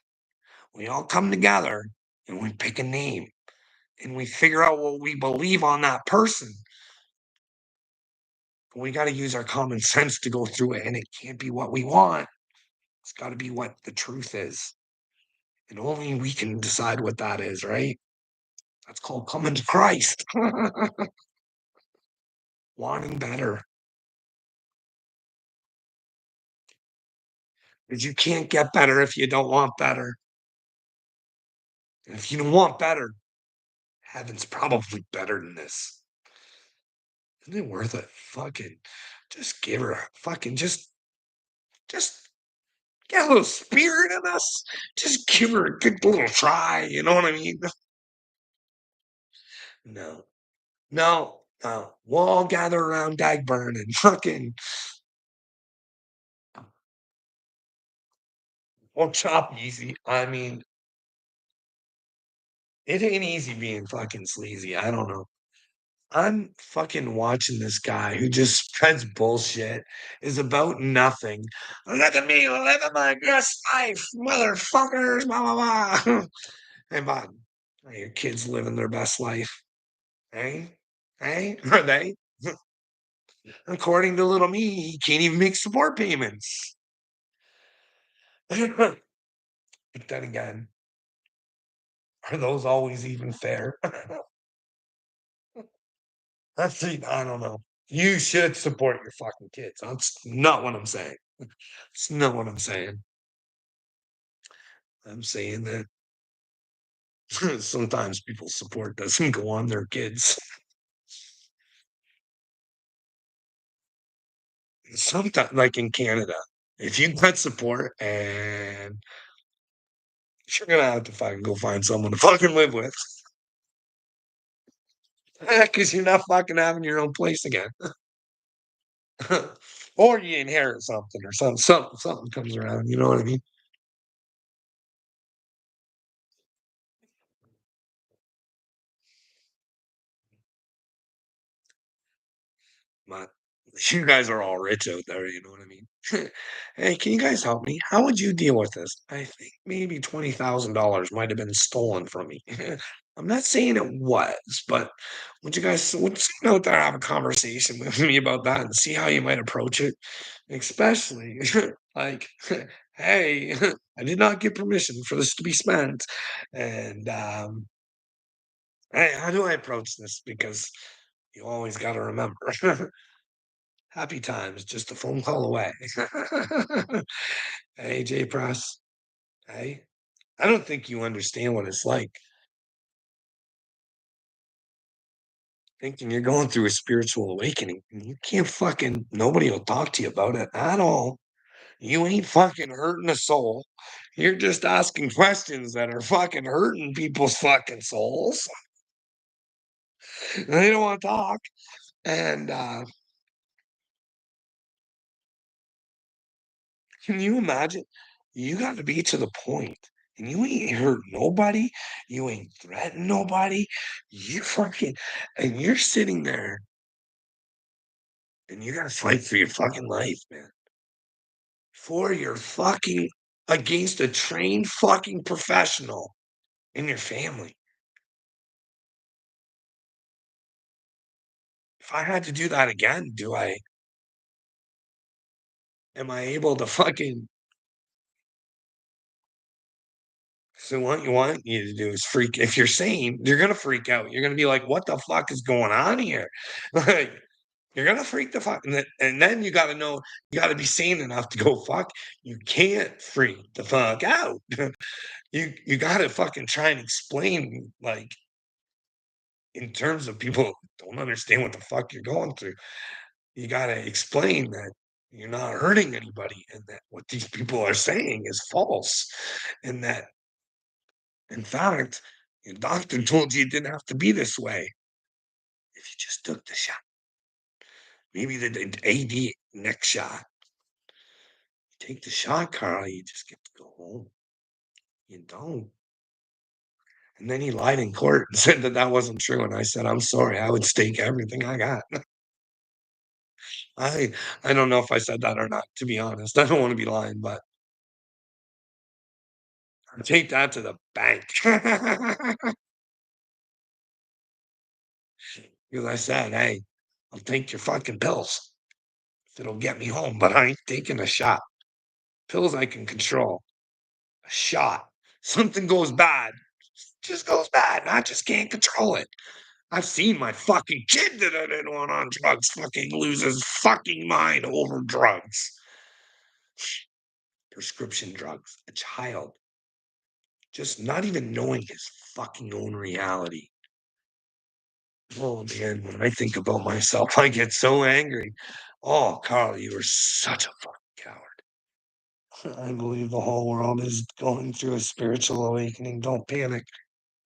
We all come together and we pick a name and we figure out what we believe on that person. But we got to use our common sense to go through it, and it can't be what we want. It's got to be what the truth is. And only we can decide what that is, right? That's called coming to Christ. Wanting better. Because you can't get better if you don't want better. And if you don't want better, heaven's probably better than this. Isn't it worth it? Fucking just give her a fucking just get a little spirit in us. Just give her a good little try. You know what I mean? No, no. We'll all gather around Dagburn and fucking we'll chop easy. I mean, it ain't easy being fucking sleazy. I don't know. I'm fucking watching this guy who just spreads bullshit, is about nothing. Look at me living my best life, motherfuckers, blah, blah, blah. Hey, Bob, are your kids living their best life? Hey? Hey? Are they? According to little me, he can't even make support payments. But then again, are those always even fair? I don't know. You should support your fucking kids. That's not what I'm saying. It's not what I'm saying. I'm saying that sometimes people's support doesn't go on their kids. Sometimes, like in Canada, if you got support and you're gonna have to fucking go find someone to fucking live with. Because you're not fucking having your own place again. Or you inherit something or something comes around, you know what I mean? But you guys are all rich out there, you know what I mean? Hey, can you guys help me? How would you deal with this? I think maybe $20,000 might have been stolen from me. I'm not saying it was, but would someone out there have a conversation with me about that and see how you might approach it? Especially like, hey, I did not get permission for this to be spent. And hey, how do I approach this? Because you always got to remember. Happy times, just a phone call away. Hey, J Press. Hey, I don't think you understand what it's like thinking you're going through a spiritual awakening and you can't fucking, nobody will talk to you about it at all. You ain't fucking hurting a soul. You're just asking questions that are fucking hurting people's fucking souls. They don't want to talk. And can you imagine? You got to be to the point, and you ain't hurt nobody. You ain't threatened nobody. You fucking, and you're sitting there, and you got to fight for your fucking life, man. For your fucking against a trained fucking professional in your family. If I had to do that again, do I? Am I able to fucking? So what you want you to do is freak. If you're sane, you're gonna freak out. You're gonna be like, "What the fuck is going on here?" Like, you're gonna freak the fuck, and then you gotta know you gotta be sane enough to go, "Fuck, you can't freak the fuck out." You gotta fucking try and explain, like, in terms of people who don't understand what the fuck you're going through. You gotta explain that you're not hurting anybody and that what these people are saying is false, and that In fact, your doctor told you it didn't have to be this way. If you just took the shot, maybe the AD next shot. You take the shot, Carl, you just get to go home. You don't. And then he lied in court and said that that wasn't true. And I said, I'm sorry. I would stake everything I got. I I don't know if I said that or not, to be honest. I don't want to be lying, but I'd take that to the bank. Because I said, hey, I'll take your fucking pills if it'll get me home, but I ain't taking a shot. Pills I can control. A shot. Something goes bad. Just goes bad. I just can't control it. I've seen my fucking kid that I didn't want on drugs fucking lose his fucking mind over drugs. Prescription drugs. A child. Just not even knowing his fucking own reality. Oh man, when I think about myself, I get so angry. Oh, Carl, you were such a fucking coward. I believe the whole world is going through a spiritual awakening. Don't panic.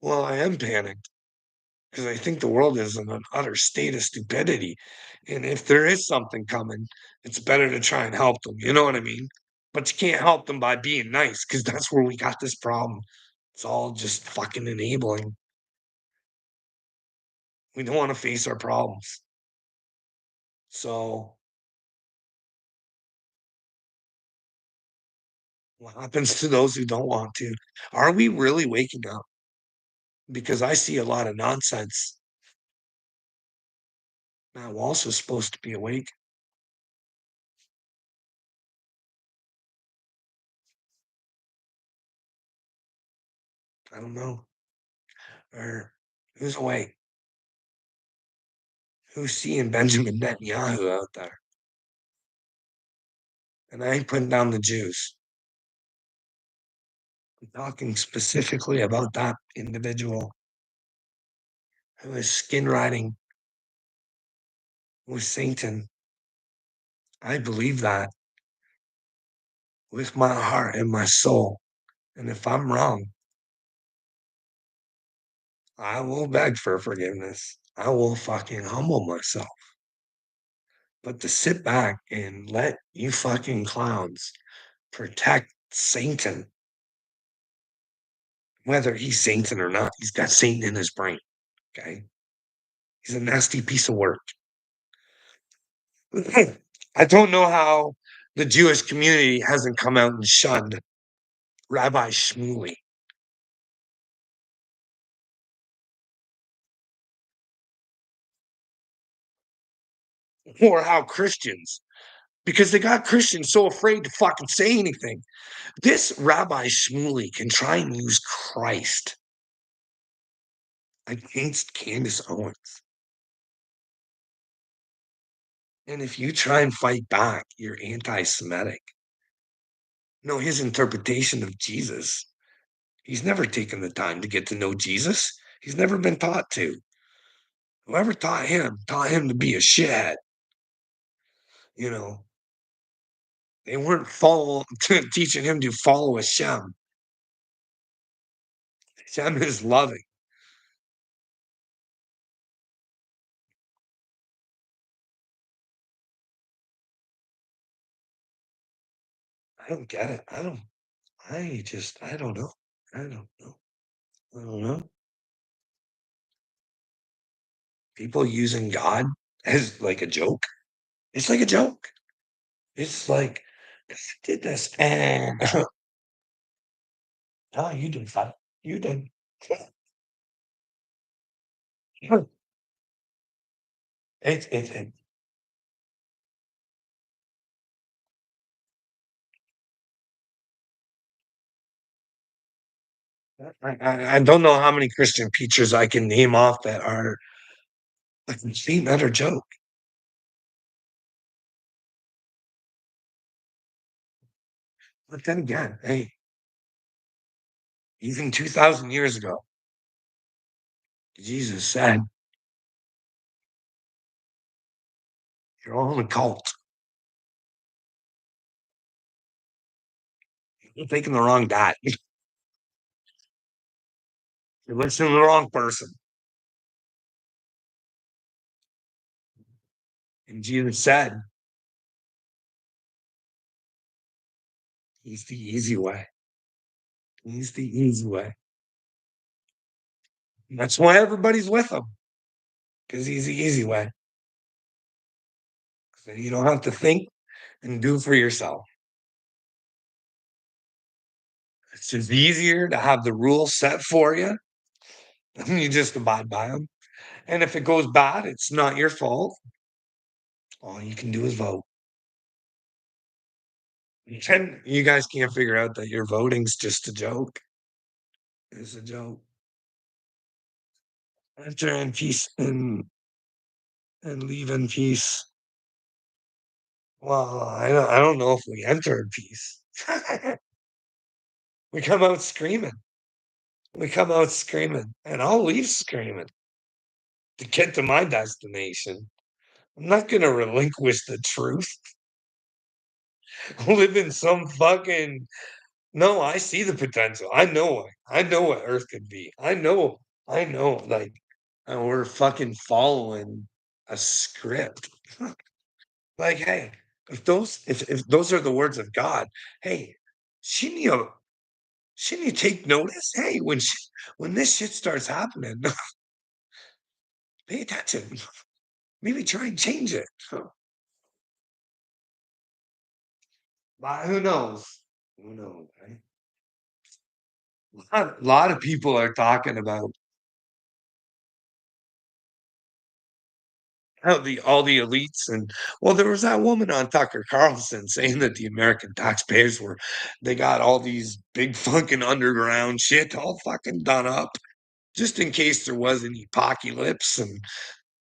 Well, I am panicked because I think the world is in an utter state of stupidity. And if there is something coming, it's better to try and help them. You know what I mean? But you can't help them by being nice because that's where we got this problem. It's all just fucking enabling. We don't want to face our problems. So what happens to those who don't want to? Are we really waking up? Because I see a lot of nonsense. Matt Walsh was supposed to be awake. I don't know. Or who's awake? Who's seeing Benjamin Netanyahu out there? And I ain't putting down the Jews. I'm talking specifically about that individual who is skin riding with Satan. I believe that with my heart and my soul. And if I'm wrong, I will beg for forgiveness. I will fucking humble myself. But to sit back and let you fucking clowns protect Satan, whether he's Satan or not, he's got Satan in his brain. Okay. He's a nasty piece of work. I don't know how the Jewish community hasn't come out and shunned Rabbi Shmuley. Or how Christians, because they got Christians so afraid to fucking say anything. This Rabbi Shmuley can try and use Christ against Candace Owens. And if you try and fight back, you're anti Semitic. No, his interpretation of Jesus, he's never taken the time to get to know Jesus. He's never been taught to. Whoever taught him to be a shithead. You know, they weren't teaching him to follow Hashem. Hashem is loving. I don't get it. I don't know. I don't know. I don't know. People using God as like a joke. It's like a joke. It's like, I did this and oh, you did fine. You did. It I don't know how many Christian preachers I can name off that are a complete utter joke. But then again, hey, even 2,000 years ago, Jesus said, you're all in a cult. You're taking the wrong dot. You listen to the wrong person. And Jesus said, He's the easy way. He's the easy way. And that's why everybody's with him, because he's the easy way. So you don't have to think and do for yourself. It's just easier to have the rules set for you, and you just abide by them. And if it goes bad, it's not your fault. All you can do is vote. And you guys can't figure out that your voting's just a joke. It's a joke. Enter in peace and leave in peace. Well, I don't know if we enter in peace. We come out screaming. We come out screaming, and I'll leave screaming to get to my destination. I'm not gonna relinquish the truth. Live in some fucking no, I see the potential. I know what Earth could be. I know, like, and we're fucking following a script. Like, hey, if those are the words of God, hey, shouldn't you shouldn't you take notice? Hey, when this shit starts happening, pay attention. Maybe try and change it. But who knows? Who knows, right? A lot of people are talking about how the all the elites and well, there was that woman on Tucker Carlson saying that the American taxpayers were they got all these big fucking underground shit all fucking done up just in case there was any apocalypse and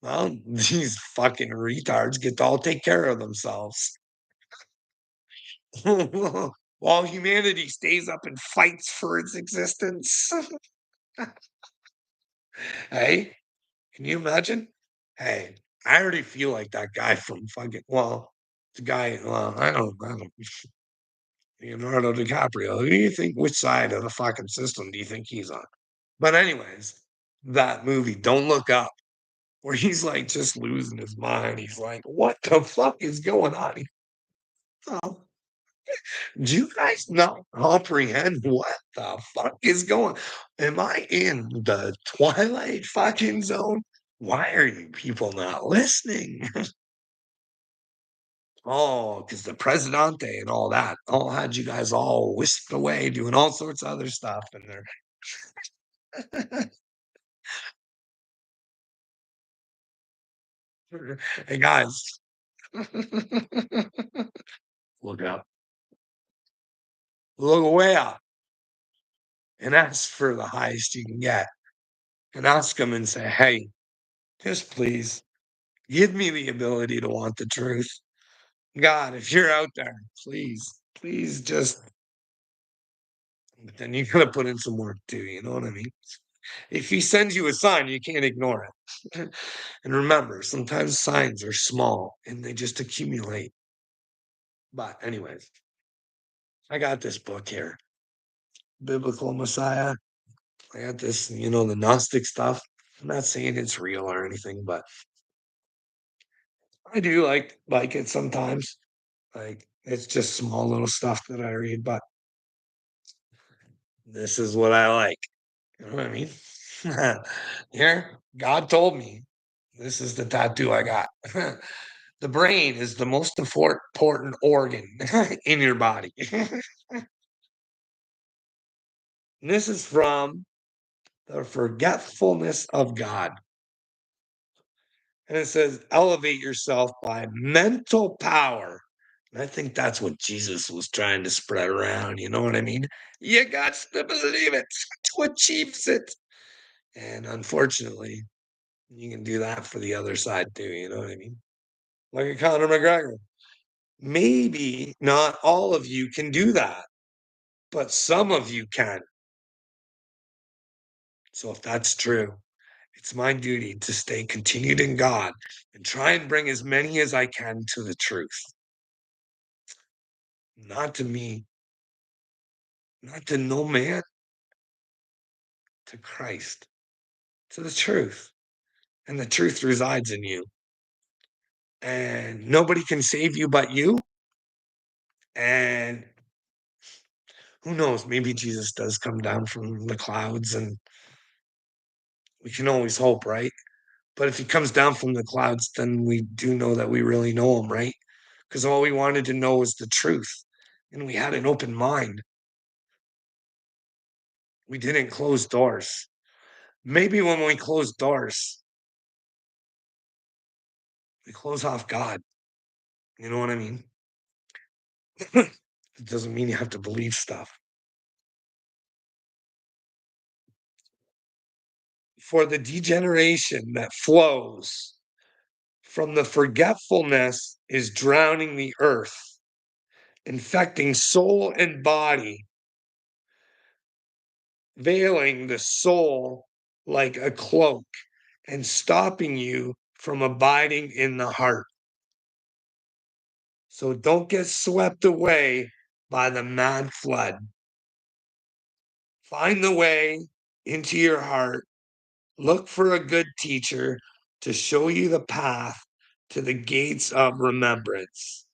well, these fucking retards get to all take care of themselves. While humanity stays up and fights for its existence. Hey, can you imagine? Hey, I already feel like that guy from fucking well, the guy, I don't Leonardo DiCaprio. Who do you think which side of the fucking system do you think he's on? But anyways, that movie, Don't Look Up, where he's like just losing his mind. He's like, what the fuck is going on? Oh, do you guys not comprehend what the fuck is going? Am I in the twilight fucking zone? Why are you people not listening? Oh, because the Presidente and all that all had you guys all whisked away doing all sorts of other stuff in there. Hey guys, look up, look way up, and ask for the highest you can get, and ask them and say, "Hey, just please give me the ability to want the truth." God, if you're out there, please just. But then you gotta put in some work too. You know what I mean? If he sends you a sign, you can't ignore it. And remember, sometimes signs are small and they just accumulate. But, anyways, I got this book here, Biblical Messiah. I got this, the Gnostic stuff. I'm not saying it's real or anything, but I do like it sometimes. Like it's just small little stuff that I read, but this is what I like. You know what I mean? Here, God told me this is the tattoo I got. The brain is the most important organ in your body. This is from the forgetfulness of God. And it says, elevate yourself by mental power. And I think that's what Jesus was trying to spread around. You know what I mean? You got to believe it to achieve it. And unfortunately, you can do that for the other side too. You know what I mean? Like a Conor McGregor. Maybe not all of you can do that, but some of you can. So if that's true, it's my duty to stay continued in God and try and bring as many as I can to the truth. Not to me, not to no man, to Christ, to the truth, and the truth resides in you. And nobody can save you but you. And who knows, maybe Jesus does come down from the clouds, and we can always hope, right? But if he comes down from the clouds, then we do know that we really know him, right? Because all we wanted to know was the truth. And we had an open mind. We didn't close doors. Maybe when we close doors, we close off God. You know what I mean? It doesn't mean you have to believe stuff. For the degeneration that flows from the forgetfulness is drowning the earth, infecting soul and body, veiling the soul like a cloak, and stopping you from abiding in the heart. So don't get swept away by the mad flood. Find the way into your heart. Look for a good teacher to show you the path to the gates of remembrance,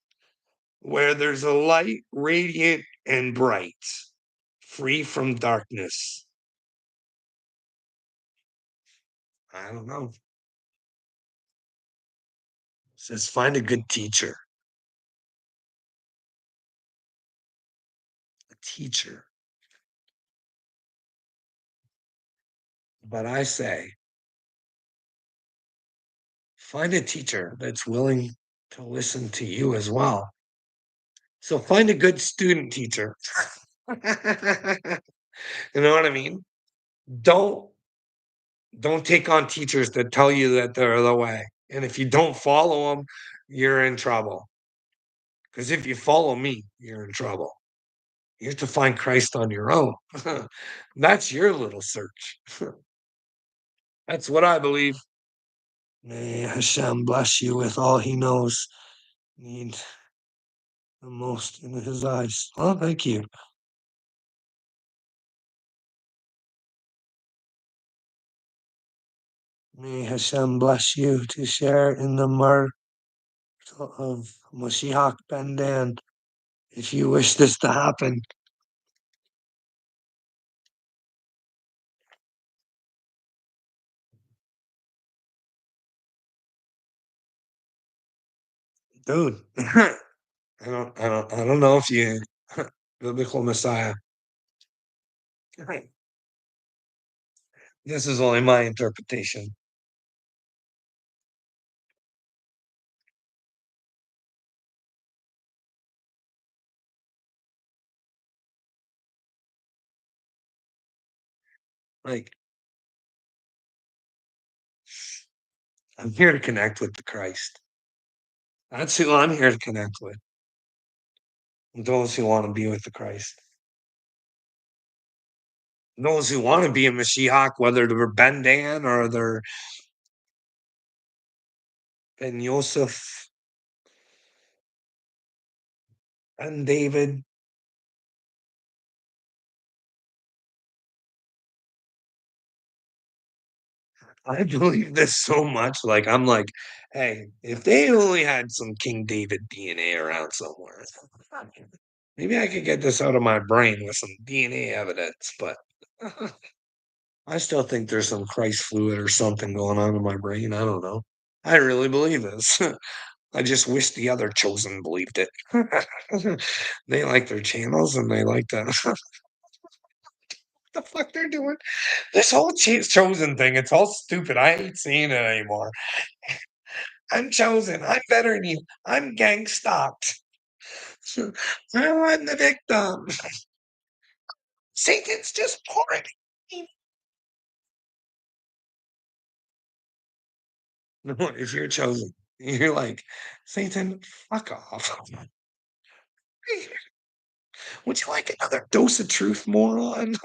where there's a light radiant and bright, free from darkness. I don't know. It says find a good teacher. A teacher. But I say, find a teacher that's willing to listen to you as well. So find a good student teacher. You know what I mean? Don't don't take on teachers that tell you that they're the way. And if you don't follow them, you're in trouble. Because if you follow me, you're in trouble. You have to find Christ on your own. That's your little search. That's what I believe. May Hashem bless you with all he knows. Need the most in his eyes. Oh, thank you. May Hashem bless you to share in the myrtle of Moshiach Ben Dan. If you wish this to happen, dude. I don't know if you biblical Messiah. This is only my interpretation. Like, I'm here to connect with the Christ. That's who I'm here to connect with. Those who want to be with the Christ. Those who want to be a Mashiach, whether they're Ben Dan or they're Ben Yosef, Ben David. I believe this so much. Like, I'm like, hey, if they only had some King David DNA around somewhere, maybe I could get this out of my brain with some DNA evidence, but I still think there's some Christ fluid or something going on in my brain. I don't know. I really believe this. I just wish the other chosen believed it. They like their channels and they like the the fuck they're doing. This whole chosen thing, it's all stupid. I ain't seeing it anymore. I'm chosen. I'm better than you. I'm gang stalked. I'm the victim. Satan's just pouring. No, if you're chosen, you're like, Satan, fuck off. Would you like another dose of truth, moron?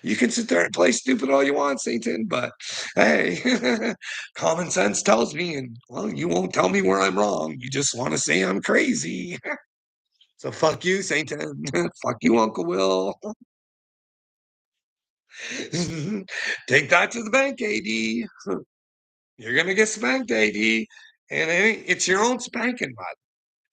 You can sit there and play stupid all you want, Satan, but hey, common sense tells me, and well, you won't tell me where I'm wrong. You just want to say I'm crazy. So fuck you, Satan. Fuck you, Uncle Will. Take that to the bank, AD. You're gonna get spanked, AD. And it's your own spanking, bud.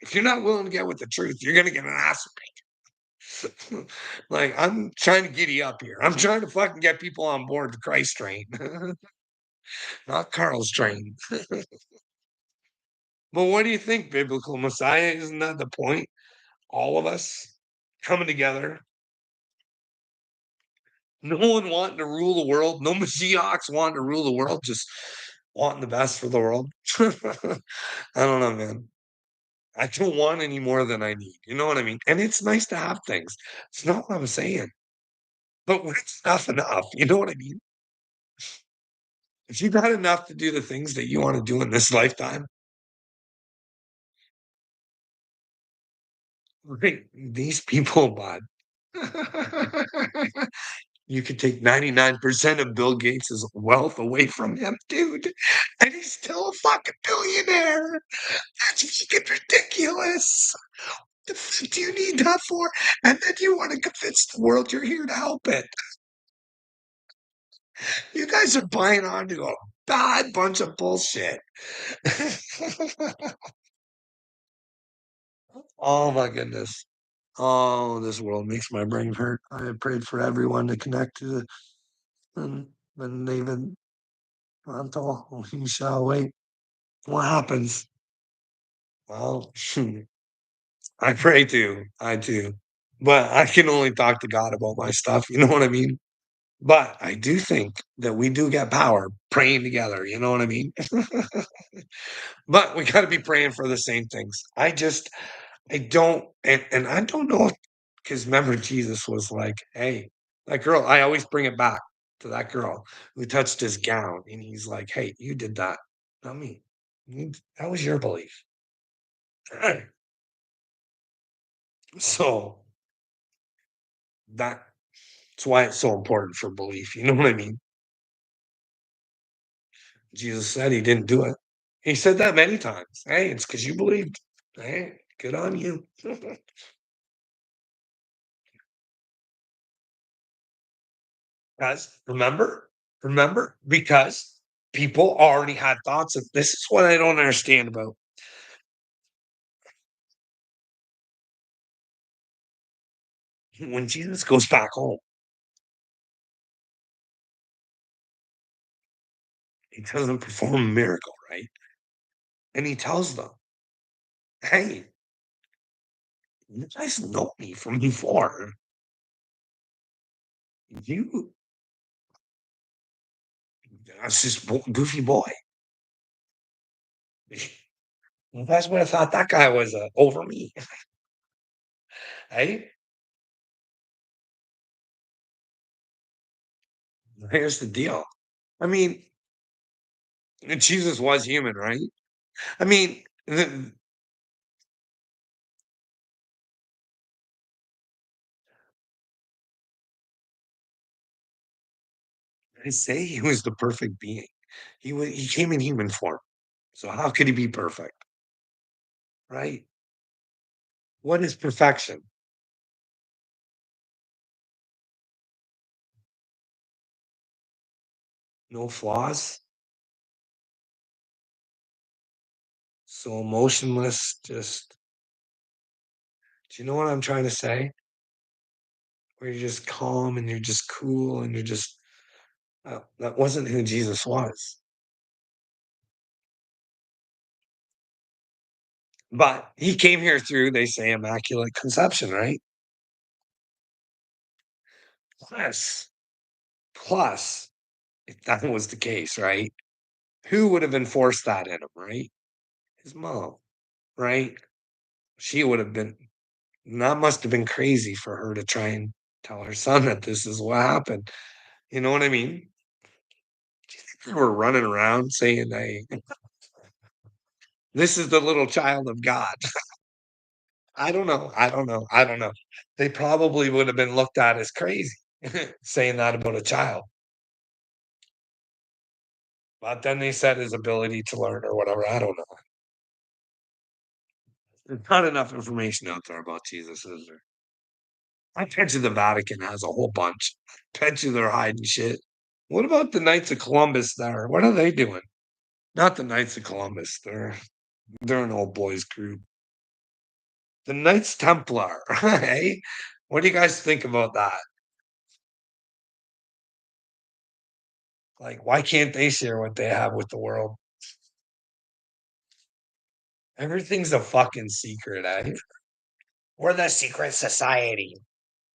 If you're not willing to get with the truth, you're gonna get an ass spanking. Like, I'm trying to giddy up here. I'm trying to fucking get people on board the Christ train, not Carl's train. But what do you think, biblical Messiah? Isn't that the point? All of us coming together. No one wanting to rule the world. No Mashiachs wanting to rule the world. Just wanting the best for the world. I don't know, man. I don't want any more than I need. You know what I mean? And it's nice to have things. It's not what I'm saying. But when it's not enough, you know what I mean? If you got enough to do the things that you want to do in this lifetime, right? These people, bud. You could take 99% of Bill Gates' wealth away from him, dude, and he's still a fucking billionaire. That's fucking ridiculous. The fuck do you need that for? And then you want to convince the world you're here to help it. You guys are buying onto a bad bunch of bullshit. Oh my goodness. Oh, this world makes my brain hurt. I have prayed for everyone to connect to and David until you shall wait. What happens? Well, I pray too. I do. But I can only talk to God about my stuff. You know what I mean? But I do think that we do get power praying together. You know what I mean? But we got to be praying for the same things. I don't, and I don't know because remember, Jesus was like, hey, that girl, I always bring it back to that girl who touched his gown. And he's like, hey, you did that, not me. That was your belief. So that's why it's so important for belief. You know what I mean? Jesus said he didn't do it. He said that many times. Hey, it's because you believed. Hey, good on you. Guys, remember, because people already had thoughts of this is what I don't understand about when Jesus goes back home, he doesn't perform a miracle, right? And he tells them, hey, you guys know me from before. You, I was just goofy boy. You guys would have thought that guy was over me. Hey, here's the deal. I mean, Jesus was human, right? I mean, I say he was the perfect being. He came in human form. So how could he be perfect? Right? What is perfection? No flaws? So emotionless, just do you know what I'm trying to say? Where you're just calm and you're just cool and you're just that wasn't who Jesus was. But he came here through, they say, immaculate conception, right? Plus, plus, if that was the case, right? Who would have enforced that in him, right? His mom, right? She would have been that must have been crazy for her to try and tell her son that this is what happened. You know what I mean? Do you think they were running around saying, "Hey, this is the little child of God"? I don't know. I don't know. I don't know. They probably would have been looked at as crazy saying that about a child. But then they said his ability to learn or whatever. I don't know. There's not enough information out there about Jesus, is there? I bet you the Vatican has a whole bunch. Bet you they're hiding shit. What about the Knights of Columbus there? What are they doing? Not the Knights of Columbus. They're an old boys group. The Knights Templar. Hey, what do you guys think about that? Like, why can't they share what they have with the world? Everything's a fucking secret, eh? We're the secret society.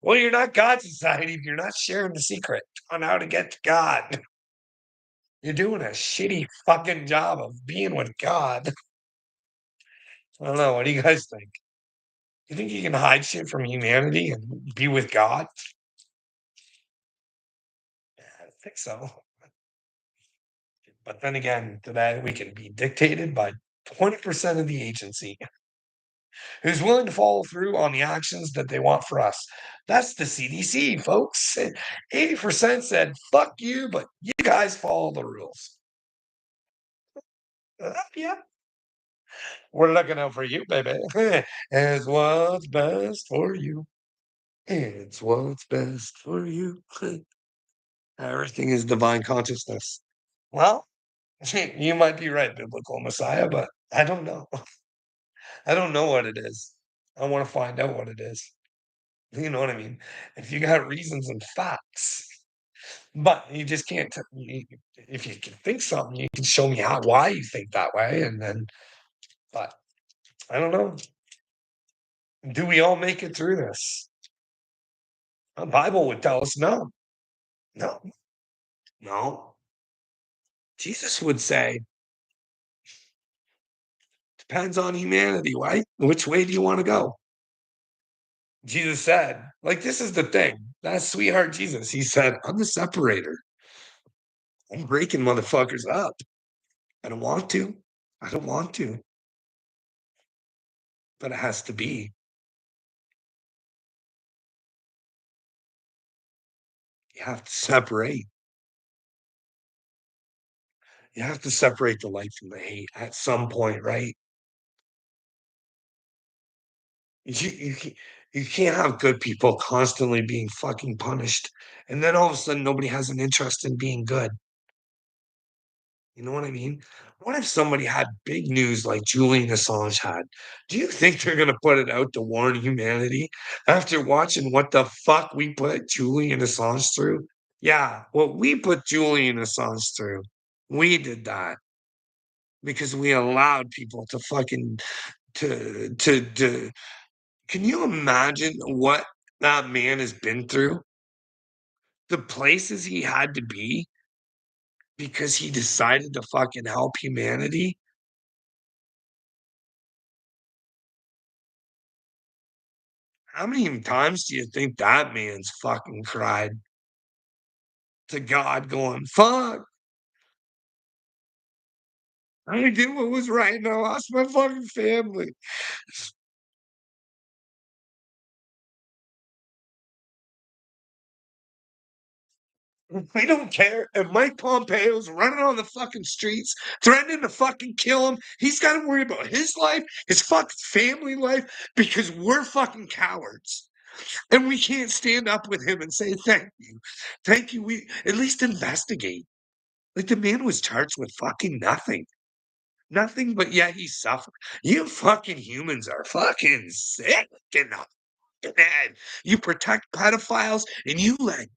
Well, you're not God's society if you're not sharing the secret on how to get to God. You're doing a shitty fucking job of being with God. I don't know. What do you guys think? You think you can hide shit from humanity and be with God? Yeah, I think so. But then again, today we can be dictated by 20% of the agency who's willing to follow through on the actions that they want for us. That's the CDC, folks. 80% said, fuck you, but you guys follow the rules. Yeah, we're looking out for you, baby. It's what's best for you. It's what's best for you. Everything is divine consciousness. Well, you might be right, biblical Messiah, but I don't know. I don't know what it is. I want to find out what it is. You know what I mean? If you got reasons and facts, but you just can't. If you can think something, you can show me how why you think that way, and then. But I don't know. Do we all make it through this? The Bible would tell us no, no, no. Jesus would say, depends on humanity, right? Which way do you want to go? Jesus said, like, this is the thing. That's sweetheart Jesus. He said, I'm the separator. I'm breaking motherfuckers up. I don't want to. I don't want to. But it has to be. You have to separate. You have to separate the light from the hate at some point, right? You can't have good people constantly being fucking punished. And then all of a sudden, nobody has an interest in being good. You know what I mean? What if somebody had big news like Julian Assange had? Do you think they're going to put it out to warn humanity after watching what the fuck we put Julian Assange through? Yeah, what we put Julian Assange through, we did that because we allowed people to fucking to can you imagine what that man has been through? The places he had to be because he decided to fucking help humanity. How many times do you think that man's fucking cried to God going, fuck, I did what was right and I lost my fucking family. We don't care if Mike Pompeo's running on the fucking streets, threatening to fucking kill him. He's got to worry about his life, his fucking family life, because we're fucking cowards. And we can't stand up with him and say, thank you. Thank you. We at least investigate. Like the man was charged with fucking nothing. Nothing, but yet he suffered. You fucking humans are fucking sick in the head. You protect pedophiles and you let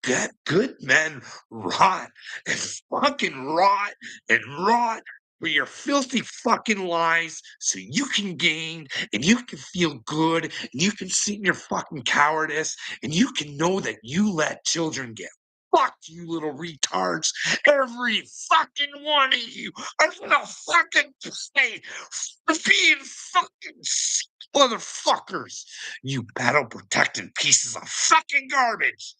good men rot and fucking rot and rot for your filthy fucking lies so you can gain and you can feel good and you can see your fucking cowardice and you can know that you let children get fucked, you little retards. Every fucking one of you. I'm gonna fucking pay for being fucking motherfuckers. You battle protecting pieces of fucking garbage.